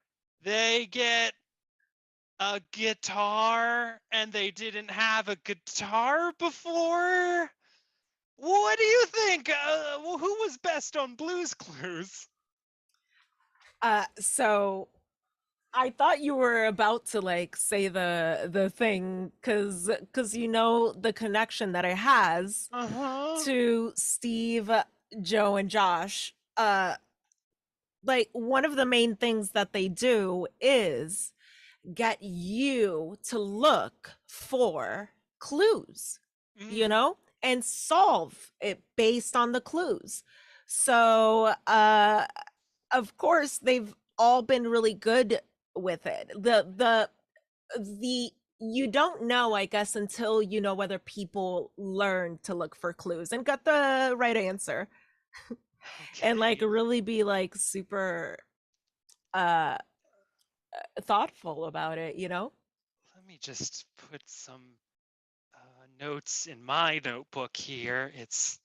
they get a guitar and they didn't have a guitar before. What do you think? Who was best on Blue's Clues? So I thought you were about to like say the thing because you know the connection that it has to Steve, Joe, and Josh. Like one of the main things that they do is get you to look for clues, you know, and solve it based on the clues. So of course they've all been really good with it. The you don't know, I guess, until you know whether people learn to look for clues and got the right answer. And like really be like super thoughtful about it, you know. Let me just put some notes in my notebook here. It's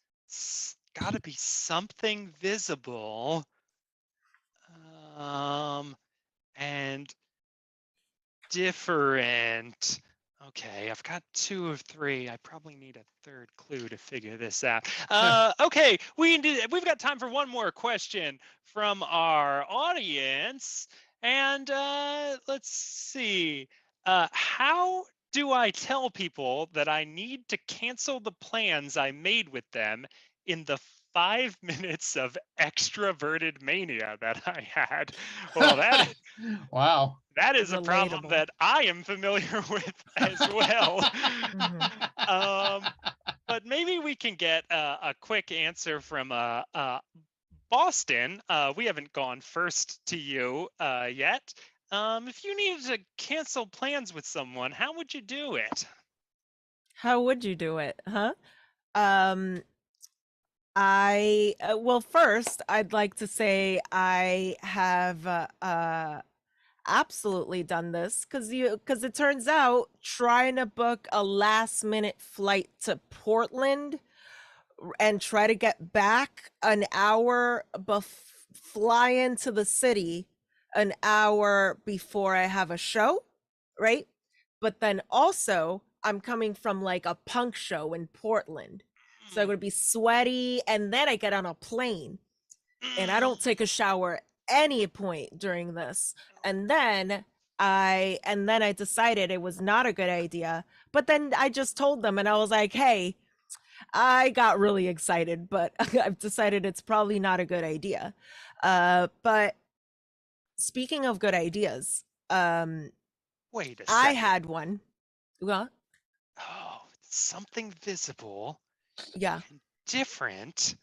got to be something visible, and different. Okay, I've got 2 of 3. I probably need a third clue to figure this out. Okay, we've got time for one more question from our audience. And let's see. How do I tell people that I need to cancel the plans I made with them in the 5 minutes of extroverted mania that I had? Well, Wow. that is a problem that I am familiar with as well. But maybe we can get a quick answer from Boston. We haven't gone first to you yet. If you needed to cancel plans with someone, how would you do it? How would you do it, huh? I well, first I'd like to say I have absolutely done this because it turns out trying to book a last minute flight to Portland and try to get back an hour fly into the city an hour before I have a show, right? But then also I'm coming from like a punk show in Portland. So I'm going to be sweaty and then I get on a plane and I don't take a shower any point during this. And then I decided it was not a good idea. But then I just told them and I was like, "Hey, I got really excited, but I've decided it's probably not a good idea." But speaking of good ideas, Wait a I second. had one. Well, Oh, something visible yeah, and different.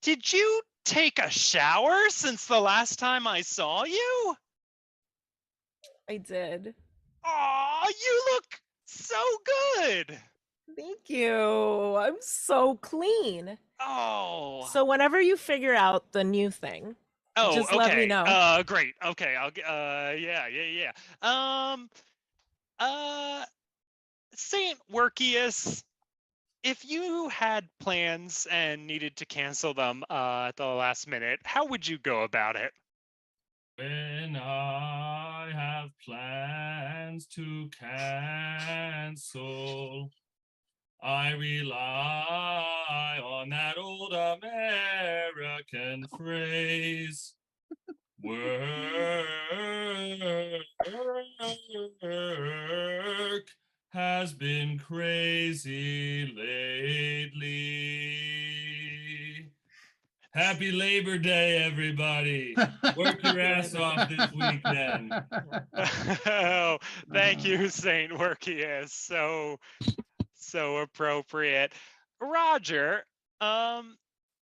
Did you take a shower since the last time I saw you? I did. Aw, you look so good. Thank you. I'm so clean. Oh. So whenever you figure out the new thing, Oh, just let me okay. know. Great. Okay, yeah. Um, uh, Saint Workius, if you had plans and needed to cancel them at the last minute, how would you go about it? When I have plans to cancel, I rely on that old American phrase. Work has been crazy lately. Happy Labor Day, everybody. Work your ass off this weekend. Oh, thank you, Saint Workius. So appropriate. Roger, um,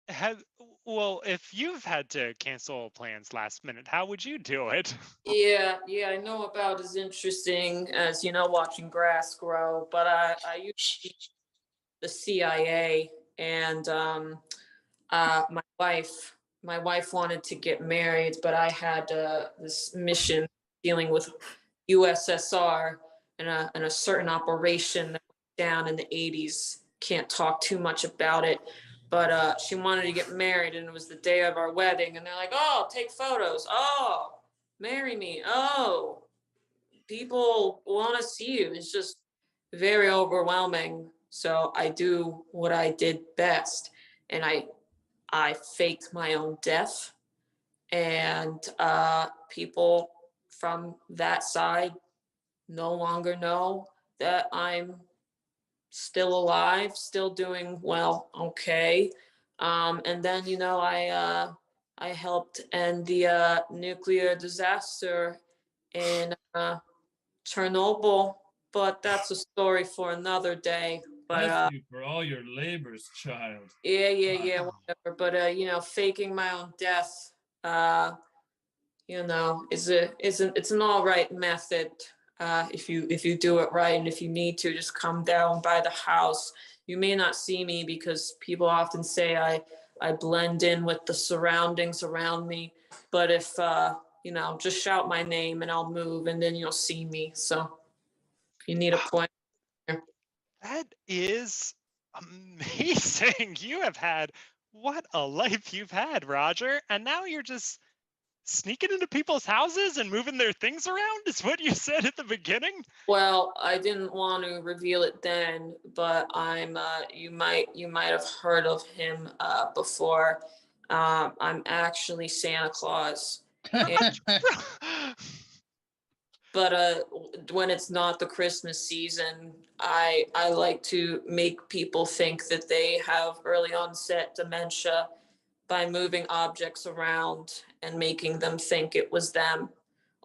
have well, if you've had to cancel plans last minute, how would you do it? Yeah, I know about as interesting as, watching grass grow, but I used to be the CIA and my wife wanted to get married, but I had this mission dealing with USSR and a certain operation that went down in the 80s. Can't talk too much about it, but she wanted to get married, and it was the day of our wedding. And they're like, "Oh, take photos. Oh, marry me. Oh, people want to see you." It's just very overwhelming. So I do what I did best, and I faked my own death, and people from that side no longer know that I'm still alive, still doing well, okay. And then I helped end the nuclear disaster in Chernobyl, but that's a story for another day. But Bless you for all your labors, child. yeah, Oh. whatever. But faking my own death, uh, it's an all right method. If you do it right, and if you need to, just come down by the house. You may not see me because people often say I blend in with the surroundings around me. But if just shout my name and I'll move, and then you'll see me. So if you need a point. That is amazing. You have had what a life you've had, Roger. And now you're just sneaking into people's houses and moving their things around, is what you said at the beginning? Well, I didn't want to reveal it then, but you might have heard of him before. I'm actually Santa Claus. But when it's not the Christmas season, I like to make people think that they have early onset dementia by moving objects around and making them think it was them,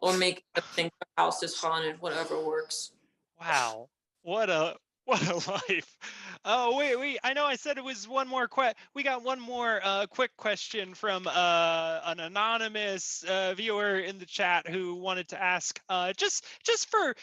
or making them think the house is haunted, whatever works. Wow. What a what a life. Oh, wait. I know I said it was one more we got one more quick question from an anonymous viewer in the chat who wanted to ask just for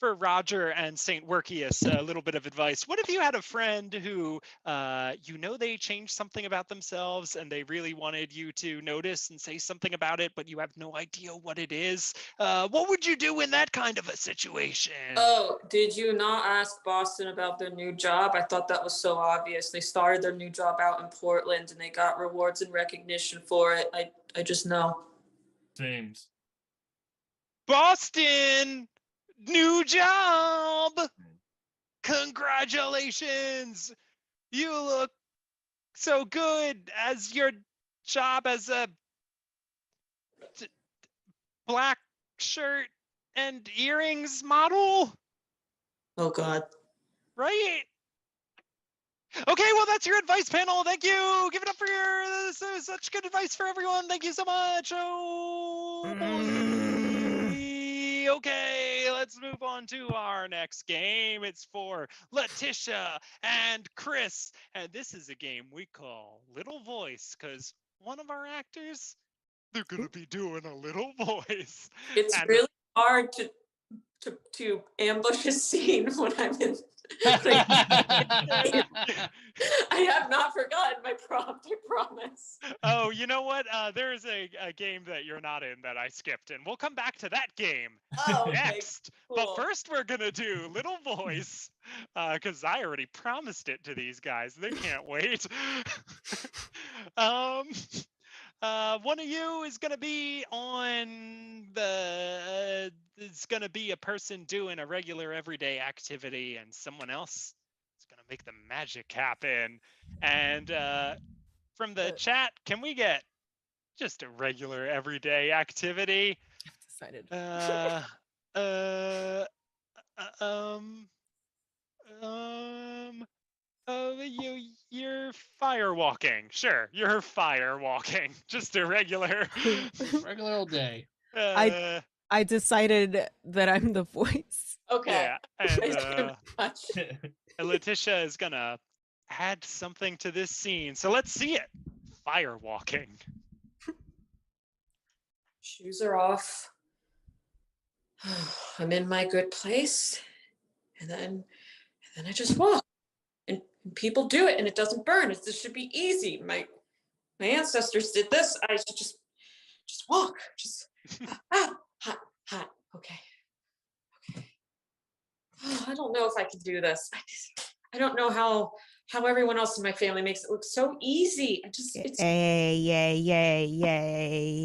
Roger and Saint Workius a little bit of advice. What if you had a friend who, they changed something about themselves and they really wanted you to notice and say something about it, but you have no idea what it is? What would you do in that kind of a situation? Oh, did you not ask Boston about their new job? I thought that was so obvious. They started their new job out in Portland and they got rewards and recognition for it. I just know. Seems. Boston, new job. Congratulations. You look so good as your job as a black shirt and earrings model, Oh God. right? Okay, well, that's your advice panel. Thank you. Give it up for such good advice for everyone. Thank you so much. Oh, boy. Okay, let's move on to our next game. It's for Letitia and Chris. And this is a game we call Little Voice because one of our actors, they're going to be doing a little voice. It's And really hard to ambush a scene when I'm in. I have not forgotten my prompt, I promise. Oh, you know what? There's a game that you're not in that I skipped, and we'll come back to that game Oh, okay, next. cool. But first, we're gonna do Little Voice, because I already promised it to these guys. They can't wait. One of you is gonna be on the. It's gonna be a person doing a regular everyday activity, and someone else is gonna make the magic happen. And from the chat, can we get just a regular everyday activity? I've decided. You're fire walking. Sure, you're fire walking. Just a regular. Regular old day. I decided that I'm the voice. Okay. Yeah, Thank you very much. and Letitia is gonna add something to this scene. So let's see it. Fire walking. Shoes are off. I'm in my good place. And then I just walk. And people do it and it doesn't burn. This should be easy. My ancestors did this. I should just walk. Just hot. Okay. Oh, I don't know if I can do this. I don't know how everyone else in my family makes it look so easy. It's Yay.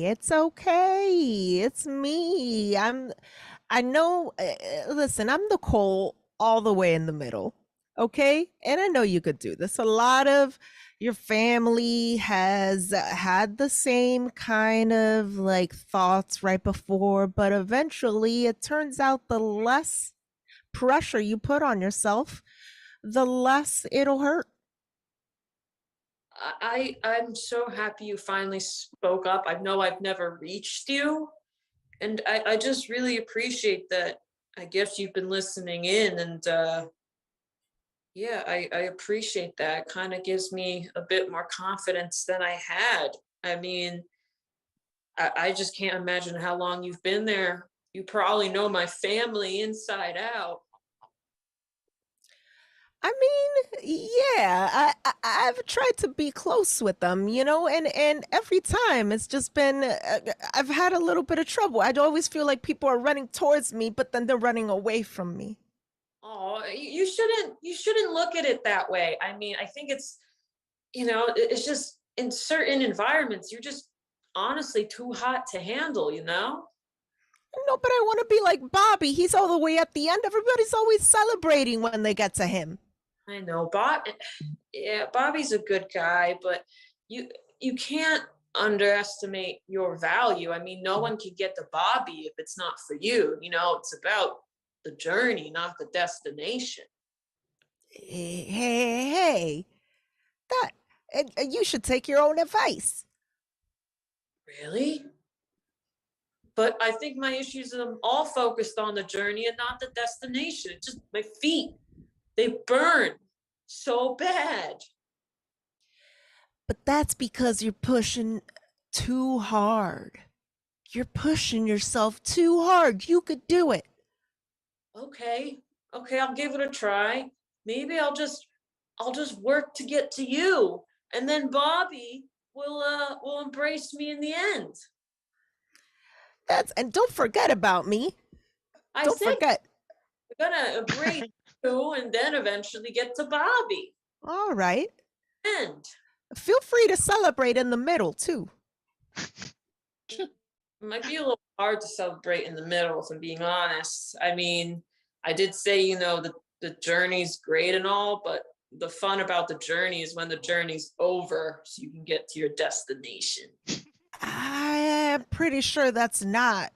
It's okay. It's me. I know, listen, I'm the coal all the way in the middle. Okay. And I know you could do this. A lot of your family has had the same kind of like thoughts right before, but eventually it turns out the less pressure you put on yourself, the less it'll hurt. I'm so happy you finally spoke up. I know I've never reached you. And I just really appreciate that. I guess you've been listening in and yeah, I appreciate that. It kind of gives me a bit more confidence than I had. I mean, I just can't imagine how long you've been there. You probably know my family inside out. I mean, yeah, I've tried to be close with them, and every time it's just been, I've had a little bit of trouble. I'd always feel like people are running towards me, but then they're running away from me. Oh, you shouldn't look at it that way. I mean, I think it's just in certain environments, you're just honestly too hot to handle, No, but I want to be like Bobby. He's all the way at the end. Everybody's always celebrating when they get to him. I know, yeah, Bobby's a good guy, but you can't underestimate your value. I mean, no one can get to Bobby if it's not for you. It's about the journey, not the destination. Hey, that you should take your own advice. Really? But I think my issues are all focused on the journey and not the destination. It's just my feet. They burn so bad. But that's because you're pushing too hard. You're pushing yourself too hard. You could do it. okay, I'll give it a try. Maybe I'll just work to get to you, and then Bobby will embrace me in the end. And don't forget about me. I Don't said forget. we're gonna embrace you, and then eventually get to Bobby. All right. And Feel free to celebrate in the middle too. it might be a little hard to celebrate in the middle, if I'm being honest. I mean, I did say, the journey's great and all, but the fun about the journey is when the journey's over, so you can get to your destination. I am pretty sure that's not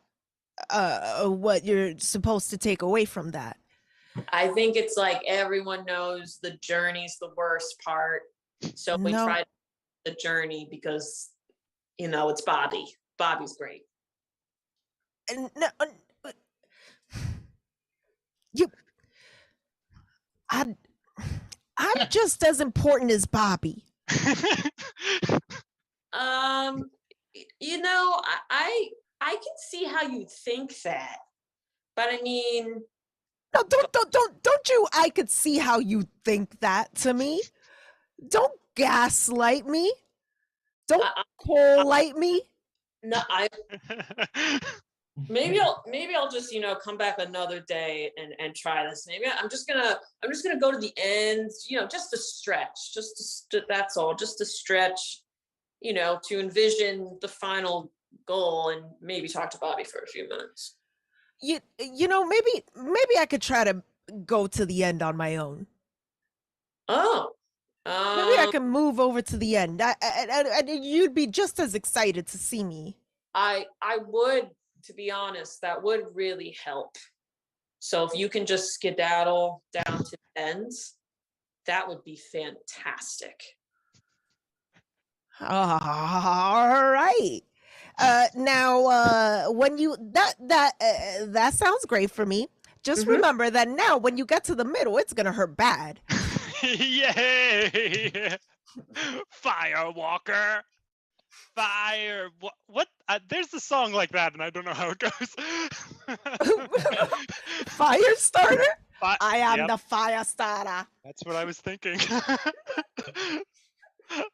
what you're supposed to take away from that. I think it's like everyone knows the journey's the worst part. So we No. tried the journey because, it's Bobby. Bobby's great. And no, you, I'm just as important as Bobby. I can see how you think that, but I mean, No, don't you? I could see how you think that to me. Don't gaslight me. Don't coal-light me. no, maybe I'll just come back another day and try this. Maybe I'm just gonna go to the end, just to stretch, that's all, just to stretch, to envision the final goal and maybe talk to Bobby for a few minutes. Maybe I could try to go to the end on my own. Oh, maybe I can move over to the end. And you'd be just as excited to see me. I would, to be honest, that would really help. So if you can just skedaddle down to the ends, that would be fantastic. All right. Now, when you that sounds great for me. Just remember that now, when you get to the middle, it's gonna hurt bad. Yay! Firewalker. What? There's a song like that, and I don't know how it goes. Fire starter. I am Yep, the fire starter. that's what I was thinking.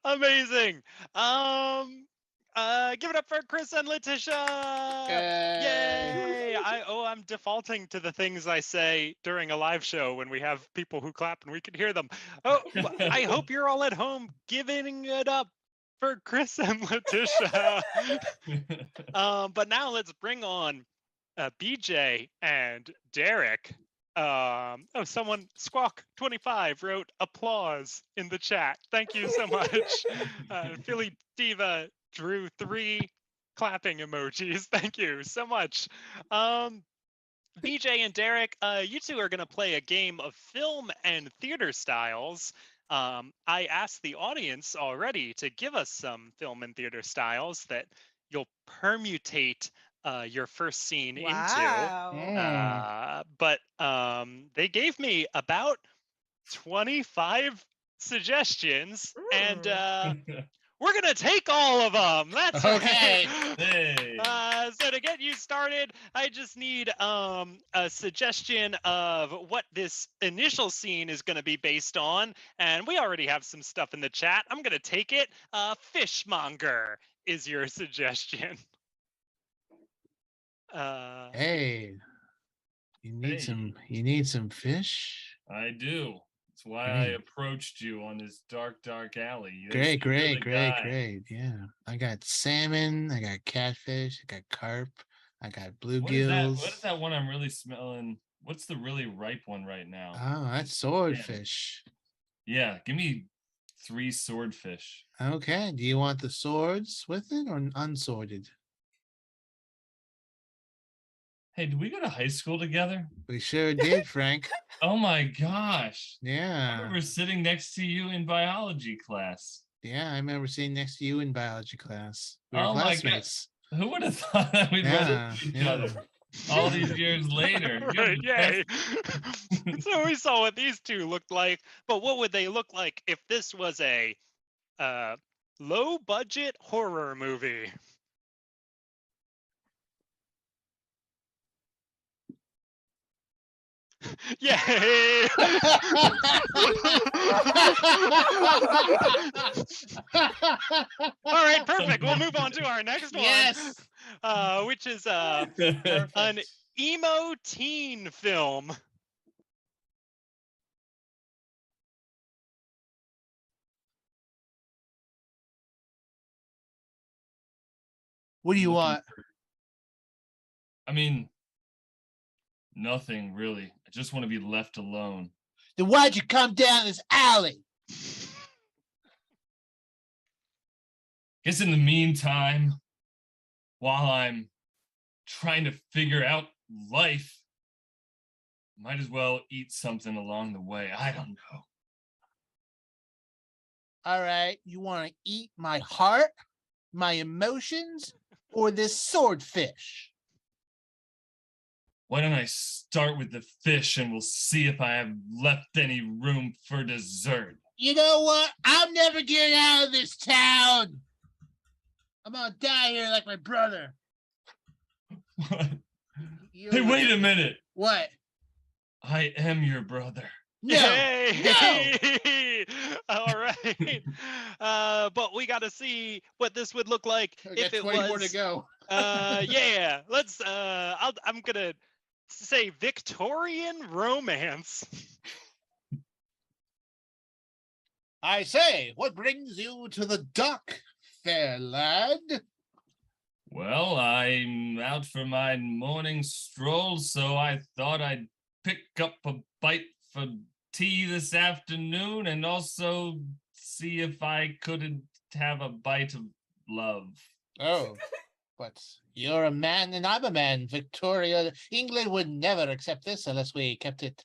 Amazing. Give it up for Chris and Letitia. Yay! I'm defaulting to the things I say during a live show when we have people who clap and we can hear them. Oh, I hope you're all at home giving it up for Chris and Letitia. But now let's bring on BJ and Derek. Someone Squawk25 wrote applause in the chat. Thank you so much. Philly Diva drew 3 clapping emojis. Thank you so much. BJ and Derek, you two are going to play a game of film and theater styles. I asked the audience already to give us some film and theater styles that you'll permutate your first scene into. But they gave me about 25 suggestions, and we're gonna take all of them. That's Okay. Hey. So to get you started, I just need a suggestion of what this initial scene is going to be based on, and we already have some stuff in the chat. I'm going to take it. Fishmonger is your suggestion. Hey, you need some fish? I do. That's why I approached you on this dark alley. Great. Yeah. I got salmon, I got catfish, I got carp, I got bluegills. What is that one I'm really smelling? What's the really ripe one right now? Oh, that's swordfish. Yeah, give me 3 swordfish. Okay. Do you want the swords with it or unsorted? Hey, did we go to high school together? We sure did, Frank. Oh my gosh. I Yeah. remember sitting next to you in biology class. Yeah, I remember sitting next to you in biology class. We were Oh my classmates. Who would have thought that we'd run into each other all these years later? Yay! So we saw what these two looked like, but what would they look like if this was a low-budget horror movie? Yay! All right, perfect. We'll move on to our next Yes. one, which is an Perfect. emo teen film. What do you Looking want? I mean, nothing really. I just want to be left alone. Then why'd you come down this alley? Guess in the meantime, while I'm trying to figure out life, might as well eat something along the way. I don't know. All right, you want to eat my heart, my emotions, or this swordfish? Why don't I start with the fish and we'll see if I have left any room for dessert. You know what? I'm never getting out of this town. I'm gonna die here like my brother. What? Hey, wait a minute. What? I am your brother. No. Yay! All right. But we got to see what this would look like I if got it 20 was. more to go. Yeah. Let's. I'm gonna say Victorian romance. I say, what brings you to the dock, fair lad? Well, I'm out for my morning stroll, so I thought I'd pick up a bite for tea this afternoon and also see if I couldn't have a bite of love. Oh, but you're a man and I'm a man, Victoria. England would never accept this unless we kept it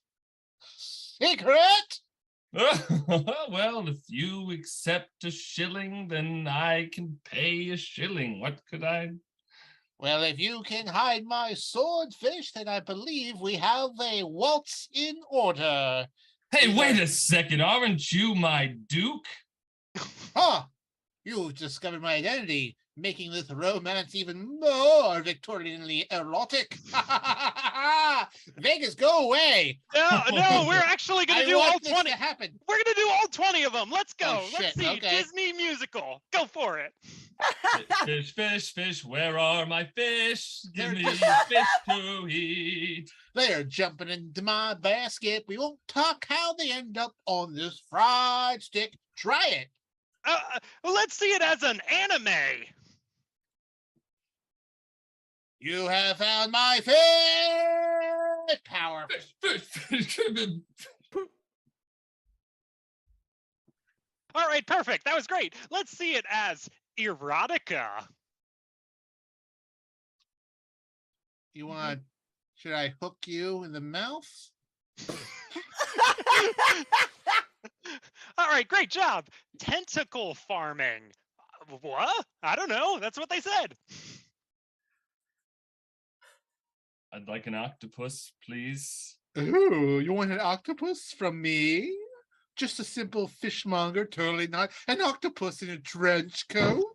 secret. Well, if you accept a shilling, then I can pay a shilling. What could I? Well, if you can hide my swordfish, then I believe we have a waltz in order. Hey, Yeah. wait a second. Aren't you my duke? Huh! You discovered my identity, making this romance even more Victorianly erotic. Vegas, go away! No, we're actually gonna I do all want this 20. to happen. We're gonna do all 20 of them. Let's go. Oh, Let's shit, see. okay. Disney musical. Go for it. Fish, fish, fish, where are my fish? Give They're me just- fish to eat. They're jumping into my basket. We won't talk how they end up on this fried stick. Try it. Let's see it as an anime. You have found my fish power. Fish, fish, fish. All right, perfect. That was great. Let's see it as erotica. You want? Should I hook you in the mouth? All right, great job. Tentacle farming. What? I don't know. That's what they said. I'd like an octopus, please. Ooh, you want an octopus from me? Just a simple fishmonger, totally not an octopus in a trench coat.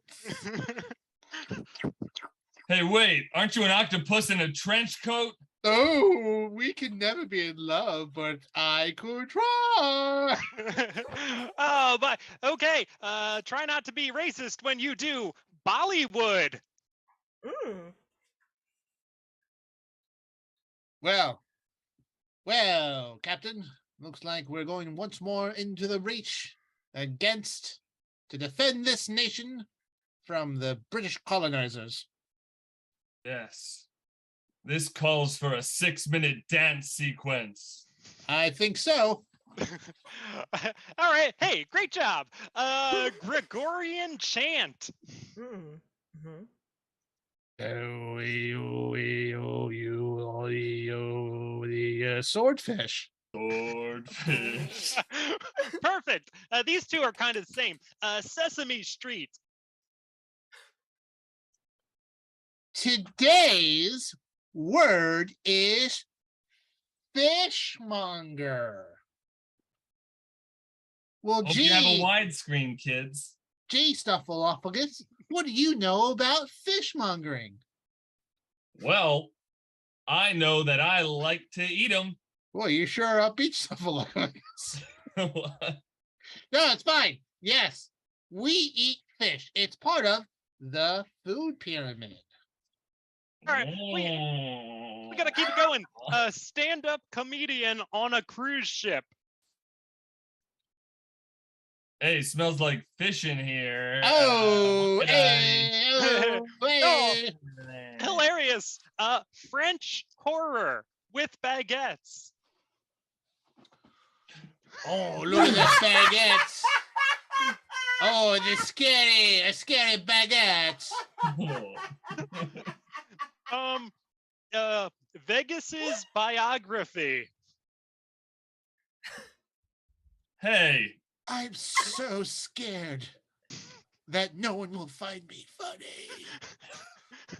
Hey, wait, aren't you an octopus in a trench coat? Oh, we can never be in love, but I could try. Oh, but okay. Try not to be racist when you do Bollywood. Mm. Well, Captain, looks like we're going once more into the breach to defend this nation from the British colonizers. Yes. This calls for a 6-minute dance sequence. I think so. All right. Hey, great job. Gregorian chant. Mm. Mhm. The swordfish. Swordfish. Perfect. These two are kind of the same. Sesame Street. Today's word is fishmonger. Well, Hope you have a gee, widescreen, kids. Stuffalophagus, what do you know about fishmongering? Well, I know that I like to eat them. Boy, you sure are upbeat stuff a lot. No, it's fine. Yes, we eat fish. It's part of the food pyramid. All right, we gotta keep it going. A stand-up comedian on a cruise ship. Hey, smells like fish in here. Oh, what could hey, oh, hey. Hilarious. French horror with baguettes. Oh, look at the baguettes. Oh, the scary baguettes. Vegas's biography. Hey, I'm so scared that no one will find me funny.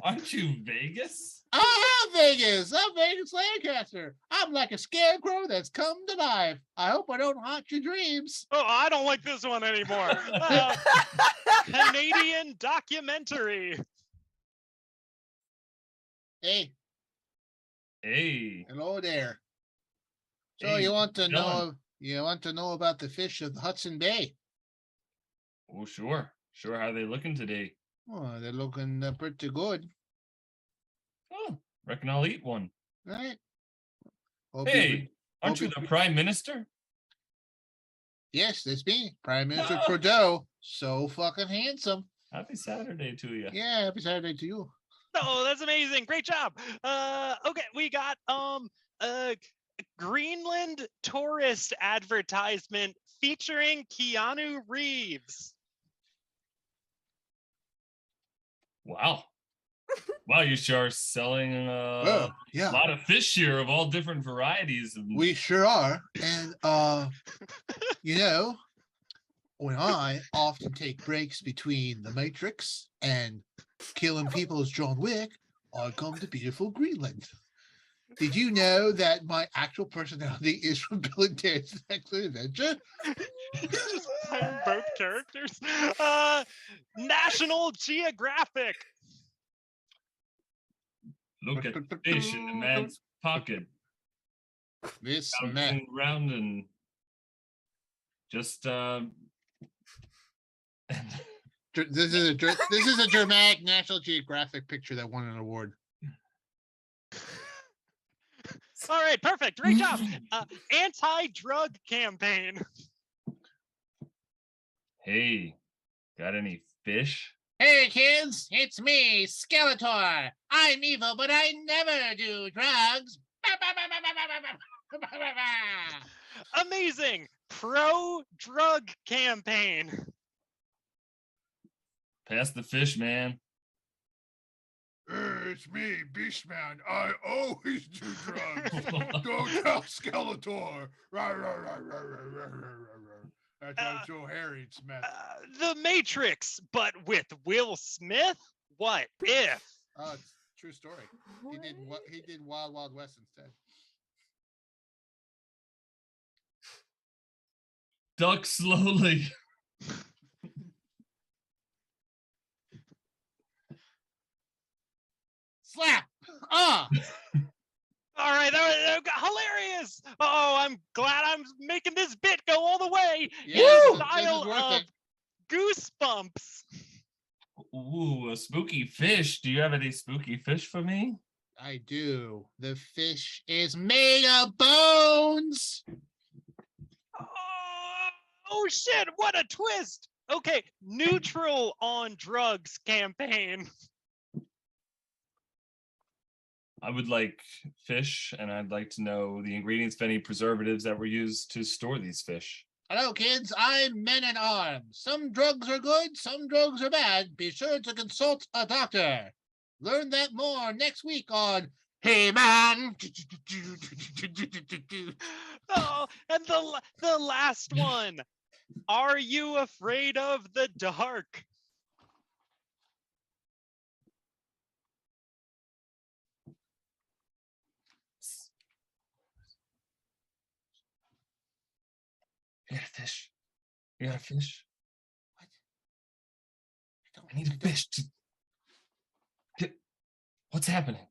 aren't you Vegas? I'm Vegas. I'm Vegas Lancaster. I'm like a scarecrow that's come to life. I hope I don't haunt your dreams. Oh, I don't like this one anymore. Canadian documentary. Hey, Hey, hello there. So Hey, you want to Dylan. know? You want to know about the fish of the Hudson Bay? oh sure. How are they looking today? Oh, they're looking pretty good, Oh, reckon I'll eat one. right? Hope Hey, aren't hope you you- the Prime Minister? Yes, that's me, Prime Minister Trudeau. So fucking handsome. Happy Saturday to you. Yeah, happy Saturday to you. Oh, that's amazing. Great job. Okay, we got Greenland tourist advertisement featuring Keanu Reeves. Wow. Wow, you sure are selling a Yeah, lot of fish here of all different varieties. we sure are. And you know, when I often take breaks between The Matrix and killing people as John Wick, I come to beautiful Greenland. Did you know that my actual personality is from Bill and Ted's Excellent Adventure? Just playing both characters. National Geographic. Look at the fish in the man's pocket. This man. Bouncing around and just This is a dramatic National Geographic picture that won an award. All right, perfect. Great job. Anti-drug campaign. hey, got any fish? Hey kids, it's me, Skeletor. I'm evil, but I never do drugs. Amazing. Pro-drug campaign. Pass the fish, man. It's me, Beastman. I always do drugs. Don't tell Skeletor. That's why I'm so hairy and Smith. The Matrix, but with Will Smith? What if? Oh, it's a true story. He did Wild Wild West instead. Duck slowly. Slap! Ah! All right, that was hilarious. Oh, I'm glad I'm making this bit go all the way. Yeah, In this is style worth of it. Goosebumps. Ooh, a spooky fish. Do you have any spooky fish for me? I do. The fish is made of bones. Oh shit, what a twist. Okay, neutral on drugs campaign. I would like fish, and I'd like to know the ingredients of any preservatives that were used to store these fish. Hello, kids. I'm Men at Arms. Some drugs are good, some drugs are bad. Be sure to consult a doctor. Learn that more next week on Hey Man. Oh, and the last one. Are you afraid of the dark? You got a fish. You got a fish. What? I need a fish to get. What's happening?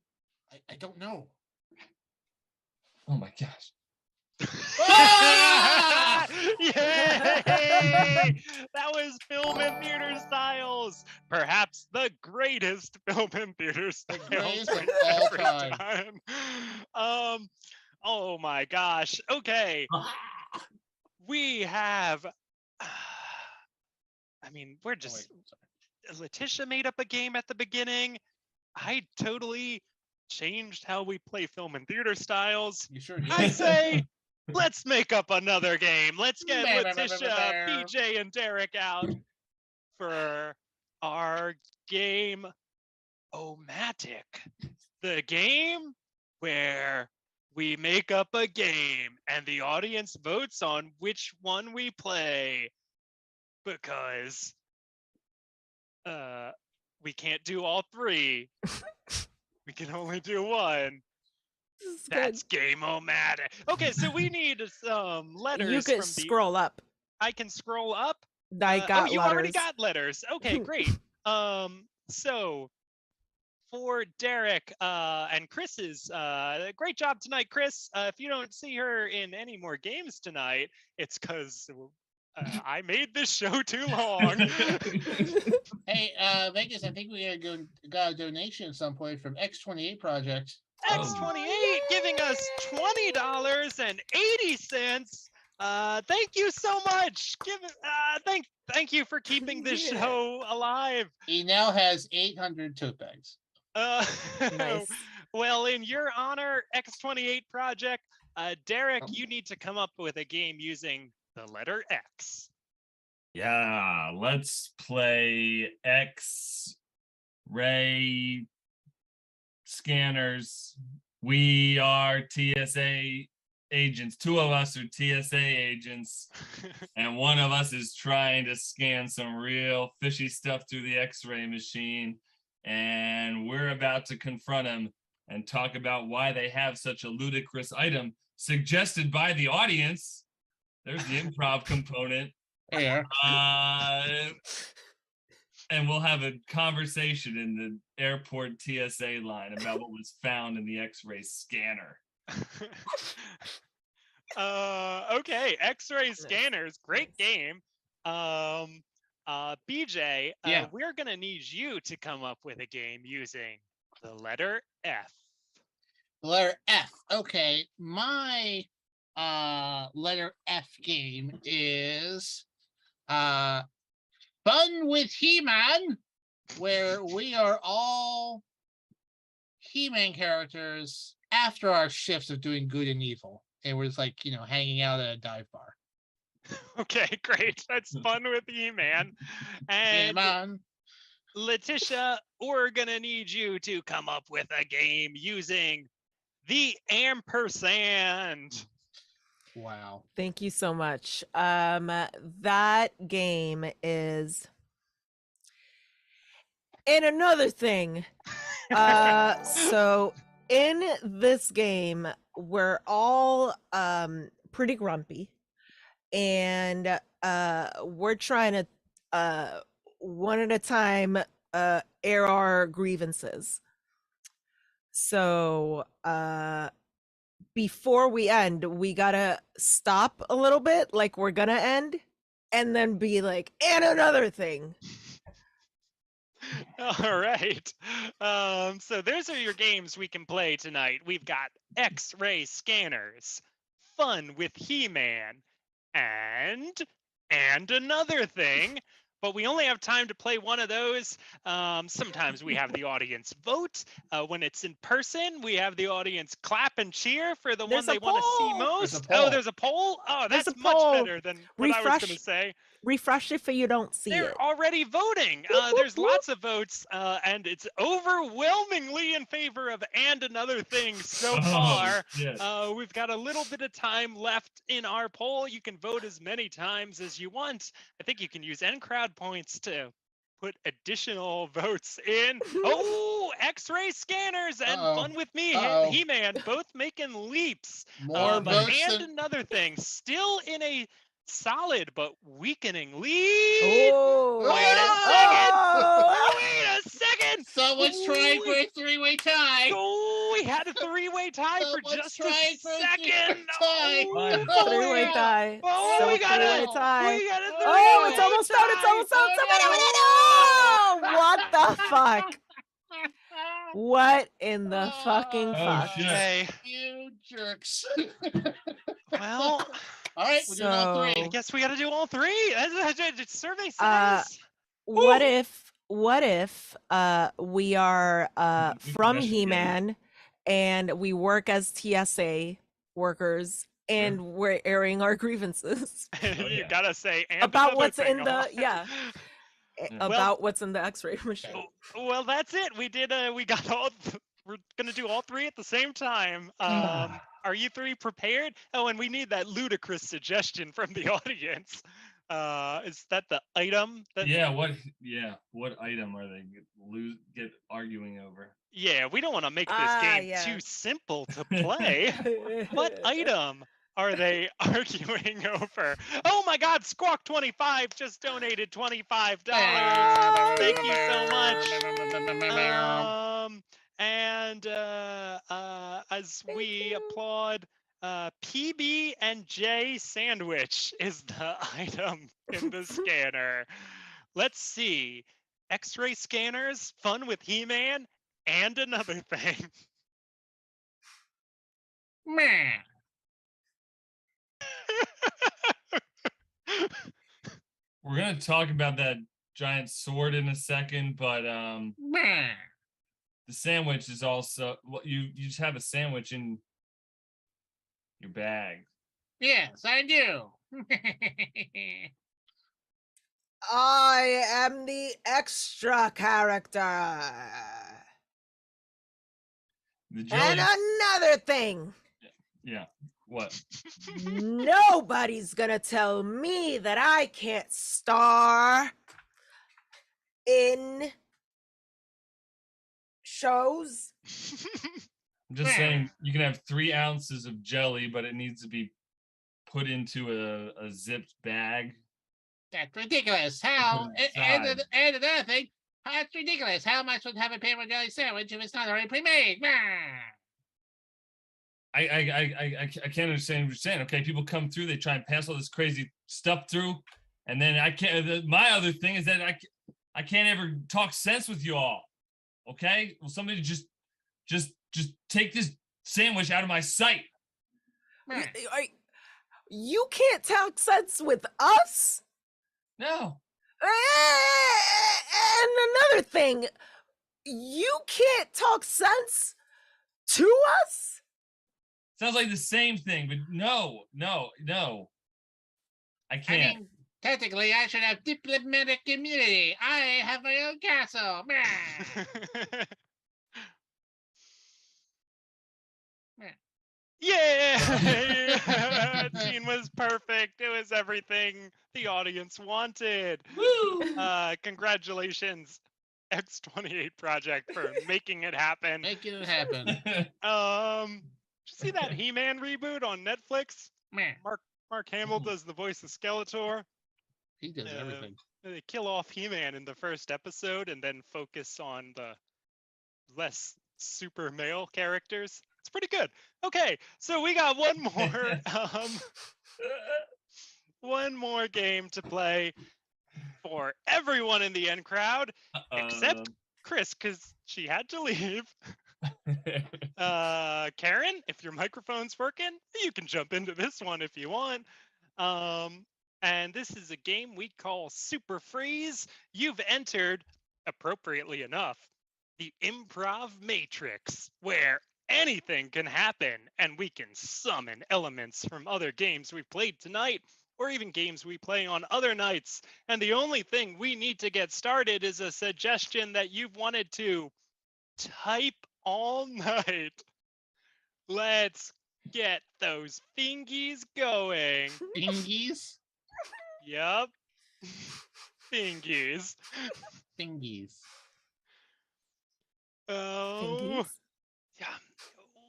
I don't know. Oh my gosh. Ah! Yay! That was Film and Theater Styles. Perhaps the greatest Film and Theater Styles greatest of win all every time. Oh my gosh. Okay. We have I mean, we're just Letitia made up a game at the beginning. I totally changed how we play Film and Theater Styles. You sure did. I say, let's make up another game. Let's get Letitia, BJ, and Derek out for our game O-matic. The game where we make up a game and the audience votes on which one we play. Because we can't do all three. We can only do one. That's game-o-matic. Okay, so we need some letters. You can from scroll up. I can scroll up. I got you letters. already got letters. Okay, great. So for Derek and Chris's, great job tonight, Chris. If you don't see her in any more games tonight, it's because I made this show too long. Hey, Vegas, I think we got a donation at some point from X28 Project. X28 giving us $20.80. Thank you so much. Thank you for keeping this show alive. He now has 800 tote bags. Nice. Well, in your honor, X28 Project, Derek, you need to come up with a game using the letter X. Yeah, let's play X-ray scanners. We are TSA agents. Two of us are TSA agents, and one of us is trying to scan some real fishy stuff through the X-ray machine, and we're about to confront him and talk about why they have such a ludicrous item suggested by the audience. There's the improv component. Here. And we'll have a conversation in the airport TSA line about what was found in the X-ray scanner. Okay, X-ray scanners, great game. BJ, we're gonna need you to come up with a game using the letter F. The letter F. Okay, my letter F game is Fun with He-Man, where we are all He-Man characters after our shifts of doing good and evil. And we're just like, hanging out at a dive bar. Okay, great. That's Fun with He-Man. And He-Man. Letitia, we're gonna need you to come up with a game using the ampersand. Wow. Thank you so much. That game is and another thing. So in this game, we're all pretty grumpy, and we're trying to one at a time air our grievances. So before we end, we gotta stop a little bit, like we're gonna end, and then be like, and another thing. All right. So those are your games we can play tonight. We've got X-ray scanners, Fun with He-Man, and another thing. But we only have time to play one of those. Sometimes we have the audience vote. When it's in person, we have the audience clap and cheer for the one they want to see most. Oh, there's a poll? Oh, that's much better than what I was going to say. Refresh it for you don't see They're it. already voting. There's lots of votes, and it's overwhelmingly in favor of and another thing so far. Yes. We've got a little bit of time left in our poll. You can vote as many times as you want. I think you can use end crowd points to put additional votes in. Oh, X-ray scanners and Fun with Me, He-Man, both making leaps. More votes and than... another thing, still in a solid but weakening lead. Oh, Wait a second! Someone's trying for a three-way tie. Oh, we had a three-way tie for Someone's just a trying for a second. tie. Fine. Three-way yeah. tie. Oh, So we got three-way it. tie. We got a three-way Oh, it's almost out. It's tie. almost out. Oh, Someone what the fuck? What in the fucking Oh, fuck? shit. Okay. You jerks. Well, All right, we're doing all I three. So, guess we got to do all three. That's what survey Uh, says. what if we are We from mesh together. He-Man and we work as TSA workers and we're airing our grievances Oh, You yeah. gotta say and about another what's thing, in the huh? about what's in the X-ray machine. Well, that's it. We did. We got all. We're gonna do all three at the same time. Are you three prepared? Oh, and we need that ludicrous suggestion from the audience. Is that the item? That, Yeah, what item are they get arguing over? yeah, we don't want to make this Ah, game yeah. too simple to play. What item are they arguing over? Oh my God, Squawk 25 just donated $25. Thank you so much. And as Thank we you. applaud, PB and J sandwich is the item in the scanner. Let's see. X-ray scanners, fun with He-Man, and another thing. Meh. We're gonna talk about that giant sword in a second, but Meh. the sandwich is also you just have a sandwich in your bag. Yes, I do. I am the extra character. The jelly. And another thing, Yeah. What? nobody's gonna tell me that I can't star in shows. I'm just saying you can have 3 ounces of jelly, but it needs to be put into a zipped bag. That's ridiculous. How? And another thing, that's ridiculous. How am I supposed to have a paper jelly sandwich if it's not already pre-made? Meh. I can't understand what you're saying. Okay, people come through, they try and pass all this crazy stuff through, and then I can't. My other thing is that I can't ever talk sense with you all. Okay, will somebody just take this sandwich out of my sight? Meh. You can't talk sense with us. No. And another thing, you can't talk sense to us. Sounds like the same thing, but no. I I can't. mean, technically, I should have diplomatic immunity. I have my own castle. Meh. Yeah! Gene was perfect. It was everything the audience wanted. Woo! Congratulations, X28 Project, for making it happen. Making it happen. Did you see that He-Man reboot on Netflix? Meh. Mark Hamill does the voice of Skeletor. He does everything. They kill off He-Man in the first episode and then focus on the less super male characters. It's pretty good. Okay, so we got one more game to play for everyone in the end crowd, except Chris, because she had to leave. Karen, if your microphone's working, you can jump into this one if you want. And this is a game we call Super Freeze. You've entered, appropriately enough, the Improv Matrix, where anything can happen and we can summon elements from other games we've played tonight or even games we play on other nights. And the only thing we need to get started is a suggestion that you've wanted to type all night. Let's get those fingies going. Fingies? Yup. Fingies. Fingies. Oh. Yeah.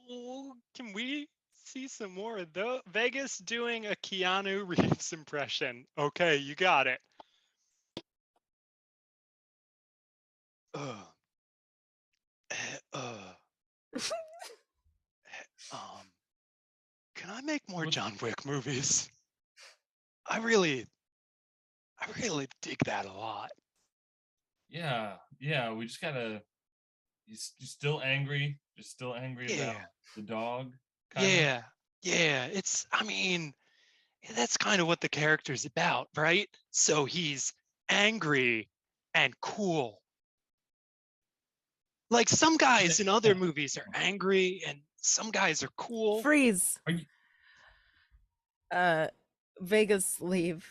Oh, can we see some more of Vegas doing a Keanu Reeves impression? Okay, you got it. I make more John Wick movies. I really dig that a lot. Yeah, we just gotta. You're still angry. You're still angry about Yeah. the dog. Kinda? Yeah. I mean, that's kind of what the character's about, right? So he's angry and cool. Like some guys in other movies are angry and some guys are cool. Freeze. Are you? Vegas, leave.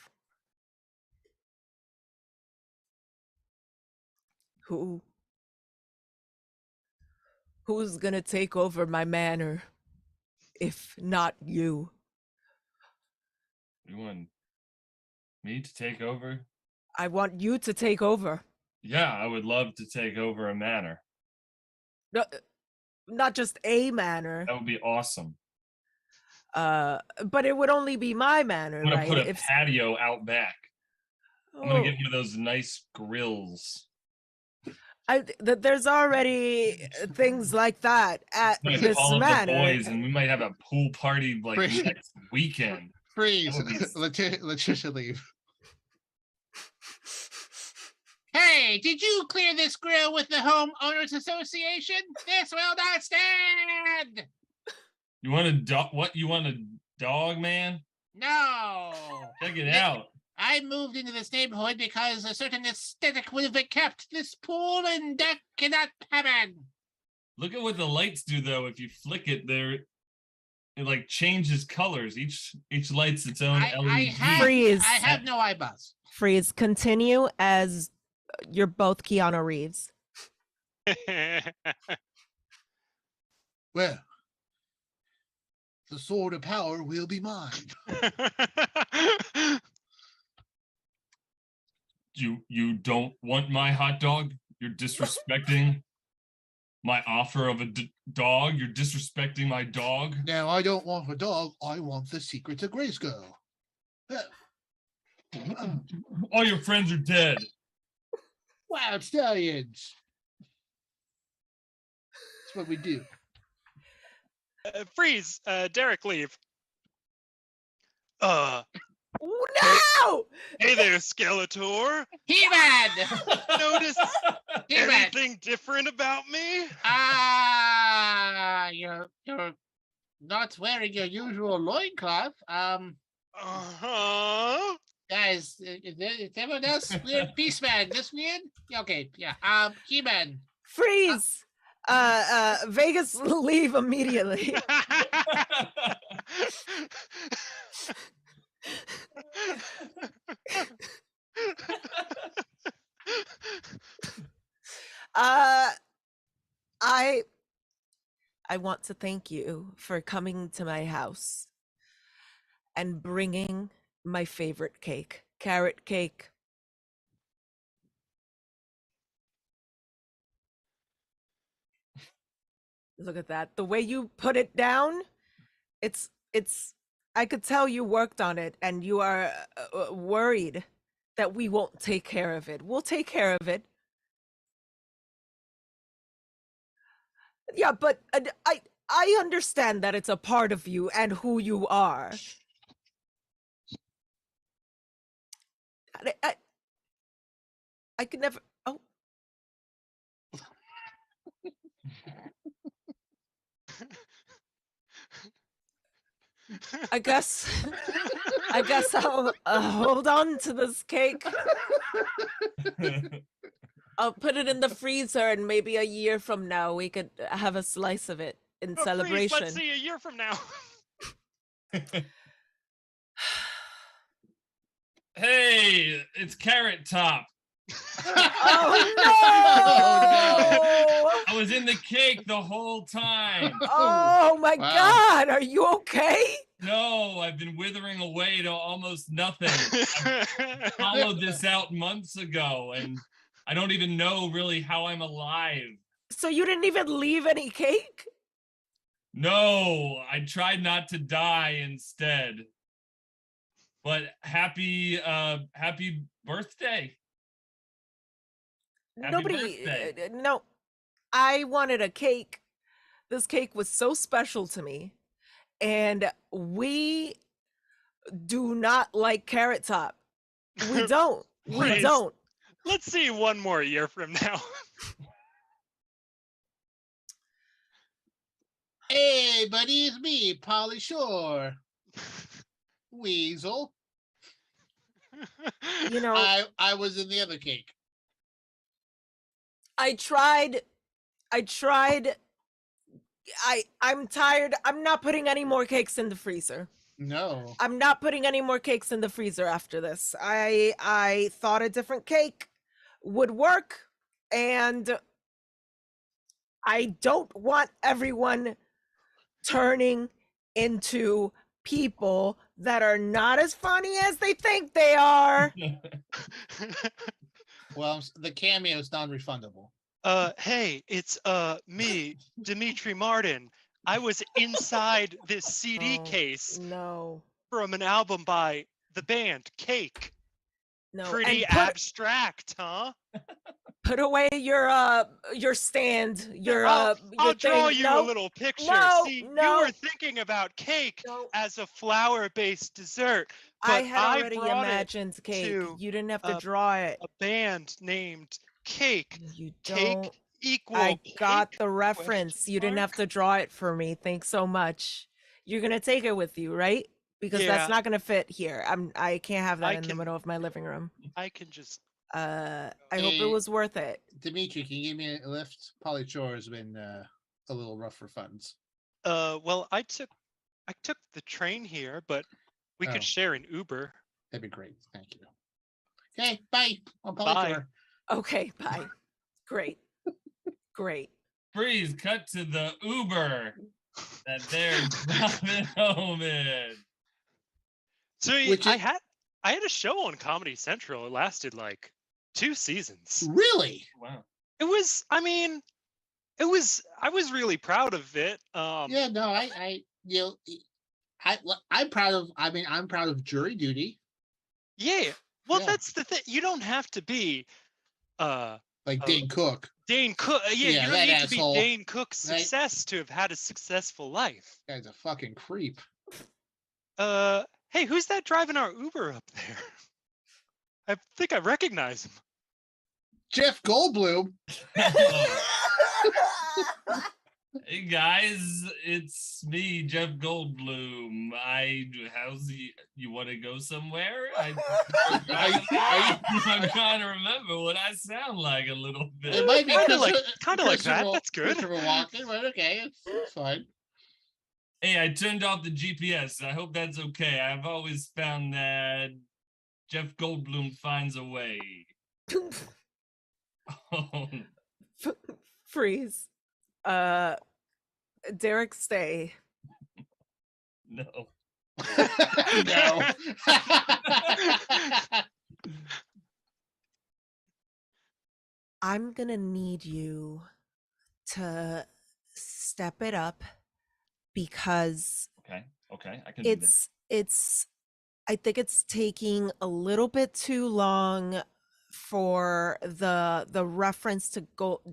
Who's gonna take over my manor if not you? You want me to take over? I want you to take over. Yeah, I would love to take over a manor. No, not just a manor. That would be awesome. But it would only be my manor, I'm gonna right? put a patio out back. I'm gonna get Oh, one of those nice grills. there's already things like that at I'm gonna this call up the manor. boys, and we might have a pool party like Freeze. next weekend. Freeze. That would be- Letitia, leave. Hey, did you clear this grill with the homeowners association? This will not stand. You want a dog? What? You want a dog, man? No. Check it out. I moved into this neighborhood because a certain aesthetic would have been kept. This pool and deck cannot happen. Look at what the lights do, though. If you flick it, it like changes colors. Each light's its own LED. Freeze. I have no eyeballs. Freeze. Continue as you're both Keanu Reeves. Well, the sword of power will be mine. You don't want my hot dog? You're disrespecting my offer of a dog. You're disrespecting my dog. Now, I don't want a dog. I want the secret of Grayskull. All your friends are dead. Wild stallions. That's what we do. Freeze. Derek, leave. No! Hey there, Skeletor. He-Man! Notice He-Man! anything different about me? You're not wearing your usual loincloth. Uh-huh. Guys, is everyone else weird? Peaceman, this weird? Okay, yeah. He-Man. Freeze. Vegas, leave immediately. I want to thank you for coming to my house and bringing my favorite cake, carrot cake. Look at that. The way you put it down, it's I could tell you worked on it and you are worried that we won't take care of it. We'll take care of it. Yeah, but I understand that it's a part of you and who you are. I could never. Oh. I guess I'll hold on to this cake. I'll put it in the freezer, and maybe a year from now we could have a slice of it in celebration. Freeze, let's see a year from now. Hey, it's Carrot Top. Oh no! I was in the cake the whole time. Oh my Wow. God, are you okay? No, I've been withering away to almost nothing. I followed this out months ago, and I don't even know really how I'm alive. So you didn't even leave any cake? No, I tried not to die instead. But happy birthday. Happy Nobody, birthday. no, I wanted a cake. This cake was so special to me. and we do not like Carrot Top. We don't. We Freeze. don't. Let's see one more year from now. Hey, buddy, it's me, Polly Shore. Weasel. You know, I was in the other cake. I tried. I'm tired. I'm not putting any more cakes in the freezer. No. I'm not putting any more cakes in the freezer after this. I thought a different cake would work, and I don't want everyone turning into people that are not as funny as they think they are. Well, the cameo is non-refundable. Hey, it's me, Dimitri Martin. I was inside this CD Oh, case no. from an album by the band Cake. No. Pretty And abstract, huh? put away your stand, your I'll your draw thing. you No, a little picture. no, See, you no. were thinking about cake no. as a flour-based dessert, I but had already brought it imagined cake. to You didn't have to a- draw it. a band named Cake. You Cake don't. equal I got cake? the reference. You didn't have to draw it for me. Thanks so much. You're gonna take it with you, right? Because Yeah. that's not gonna fit here. I can't have that I in the can- middle of my living room. I can just I hope it Hey. was worth it. Dimitri, can you give me a lift? Polly Shore has been a little rough for funds. well, I took the train here, but we Oh. could share an Uber. That'd be great. Thank you. Okay, bye. I'm Polly Bye. Shore. Okay, bye. Great. Great. Freeze, cut to the Uber that they're driving home in. So Which I is- had a show on Comedy Central. It lasted like 2 seasons. Really? Wow. It was, I mean, I was really proud of it. Yeah, no, I'm proud of. I mean, I'm proud of Jury Duty. Yeah. Well, Yeah. that's the thing. You don't have to be Like Oh. Dane Cook. Dane Cook. Yeah, Yeah, you don't that need asshole. to be Dane Cook's Right. success to have had a successful life. Guy's a fucking creep. Hey, who's that driving our Uber up there? I think I recognize him. Jeff Goldblum. Hey guys, it's me, Jeff Goldblum. You want to go somewhere? I'm trying to remember what I sound like a little bit. It might be Kinda like Christopher that. Wa- That's good. Christopher Walken, but okay, it's fine. Hey, I turned off the GPS. I hope that's okay. I've always found that Jeff Goldblum finds a way. Oh, Freeze. Derek, stay. no. No. I'm gonna need you to step it up because Okay, I can do that. it's I think it's taking a little bit too long for the reference to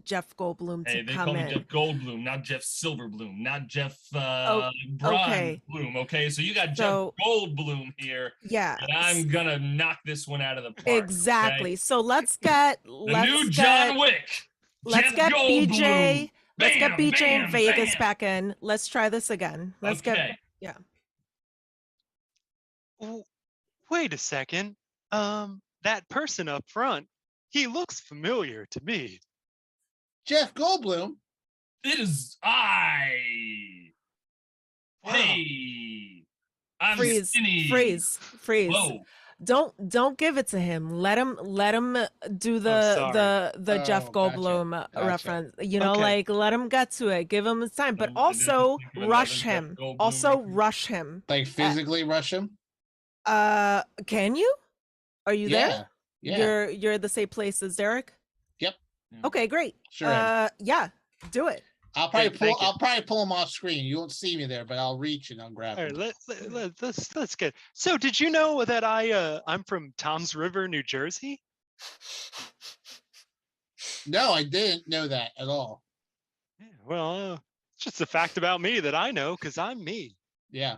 Jeff Goldblum Hey, to they come call me in. Jeff Goldblum, not Jeff Silverbloom, not Jeff okay. Bronze Bloom. Okay, so you got So- Jeff Goldblum here, Yeah. and I'm gonna knock this one out of the park. Exactly. Okay? So let's get The new John Wick. let's Jeff get Goldblum. BJ. Let's get Bam, BJ bam, and Vegas bam. back in. Let's try this again. Let's Okay. get Wait a second. That person up front, he looks familiar to me. Jeff Goldblum. It is I. Wow. Hey, I'm freeze. skinny. Freeze. Whoa. Don't give it to him. Let him do sorry. the Jeff Oh, gotcha, Goldblum gotcha. reference. You know, Okay. like let him get to it. Give him his time, but I didn't also think of rush another Jeff him. Goldblum Also reference. rush him. Like physically rush him. Can you? Are you there? Yeah. You're at the same place as Derek? Yep. Okay, great. Sure. am. Yeah, do it. I'll probably thank you. I'll probably pull him off screen. You won't see me there, but I'll reach and I'll grab All right, him. let's get. So, did you know that I'm from Tom's River, New Jersey? No, I didn't know that at all. Yeah, well, it's just a fact about me that I know because I'm me. Yeah.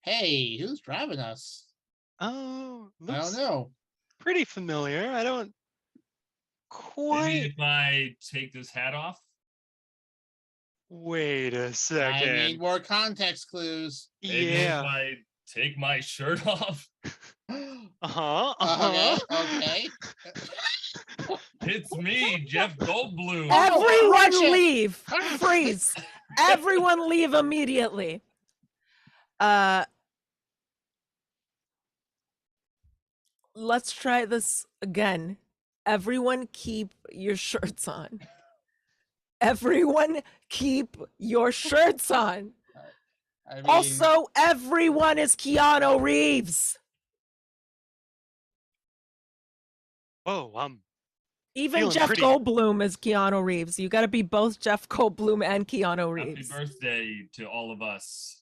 Hey, who's driving us? Oh, I don't looks know. pretty familiar. I don't Maybe quite. if I take this hat off. Wait a I need second. more context clues. Maybe if Yeah. I take my shirt off. Uh-huh. Okay. It's me, Jeff Goldblum. Everyone shit. leave. Freeze. Everyone leave immediately. Let's try this again. Everyone keep your shirts on. Everyone keep your shirts on. I mean, Also, everyone is Keanu Reeves. Whoa, Even Feeling Jeff pretty- Goldblum is Keanu Reeves. You got to be both Jeff Goldblum and Keanu Happy Reeves. birthday to all of us.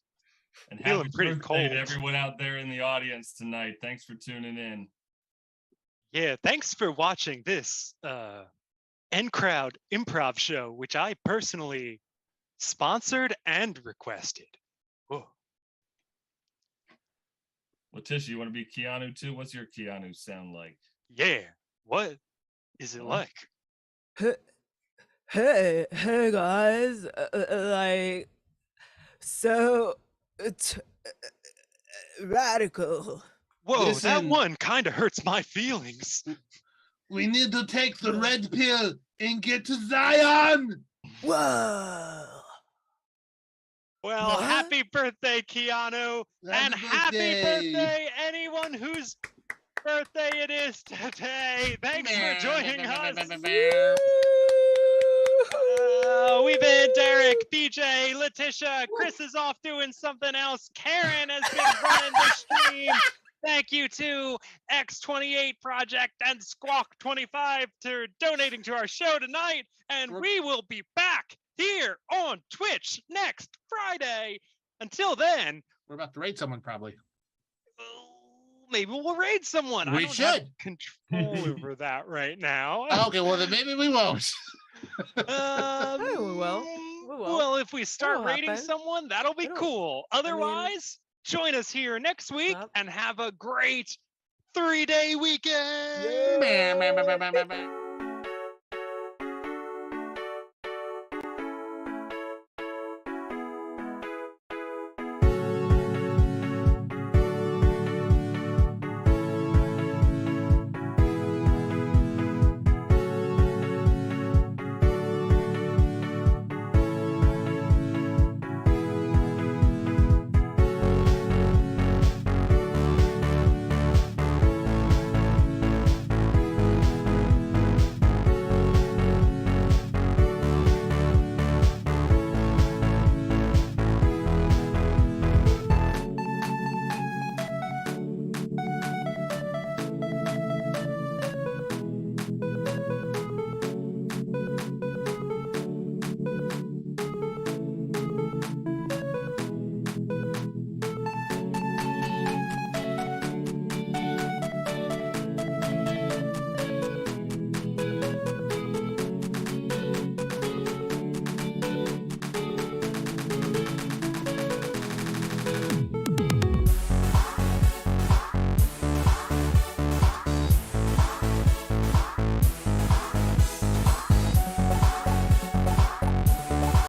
And Feeling happy pretty birthday cold. to everyone out there in the audience tonight. Thanks for tuning in. Yeah, thanks for watching this N Crowd improv show, which I personally sponsored and requested. Whoa. Letitia, you want to be Keanu too? What's your Keanu sound like? Yeah, what is it Huh? like? Hey guys, like, so radical. Whoa, that Listen. one kind of hurts my feelings. we need to take the red pill and get to Zion. Whoa. Well, What? happy birthday, Keanu. And happy birthday, anyone whose birthday it is today. Thanks for joining us. We've been Derek, BJ, Letitia. Chris is off doing something else. Karen has been running the stream. Thank you to X28 Project and Squawk25 for donating to our show tonight. And we will be back here on Twitch next Friday. Until then, We're about to raid someone, probably. maybe we'll raid someone. I We don't have should. control over that right now. Okay, well then maybe we won't. We will. We will. Well, if we start It'll raiding happen. someone, that'll be It'll- cool. Otherwise, join us here next week Yep. and have a great 3-day weekend. Yeah.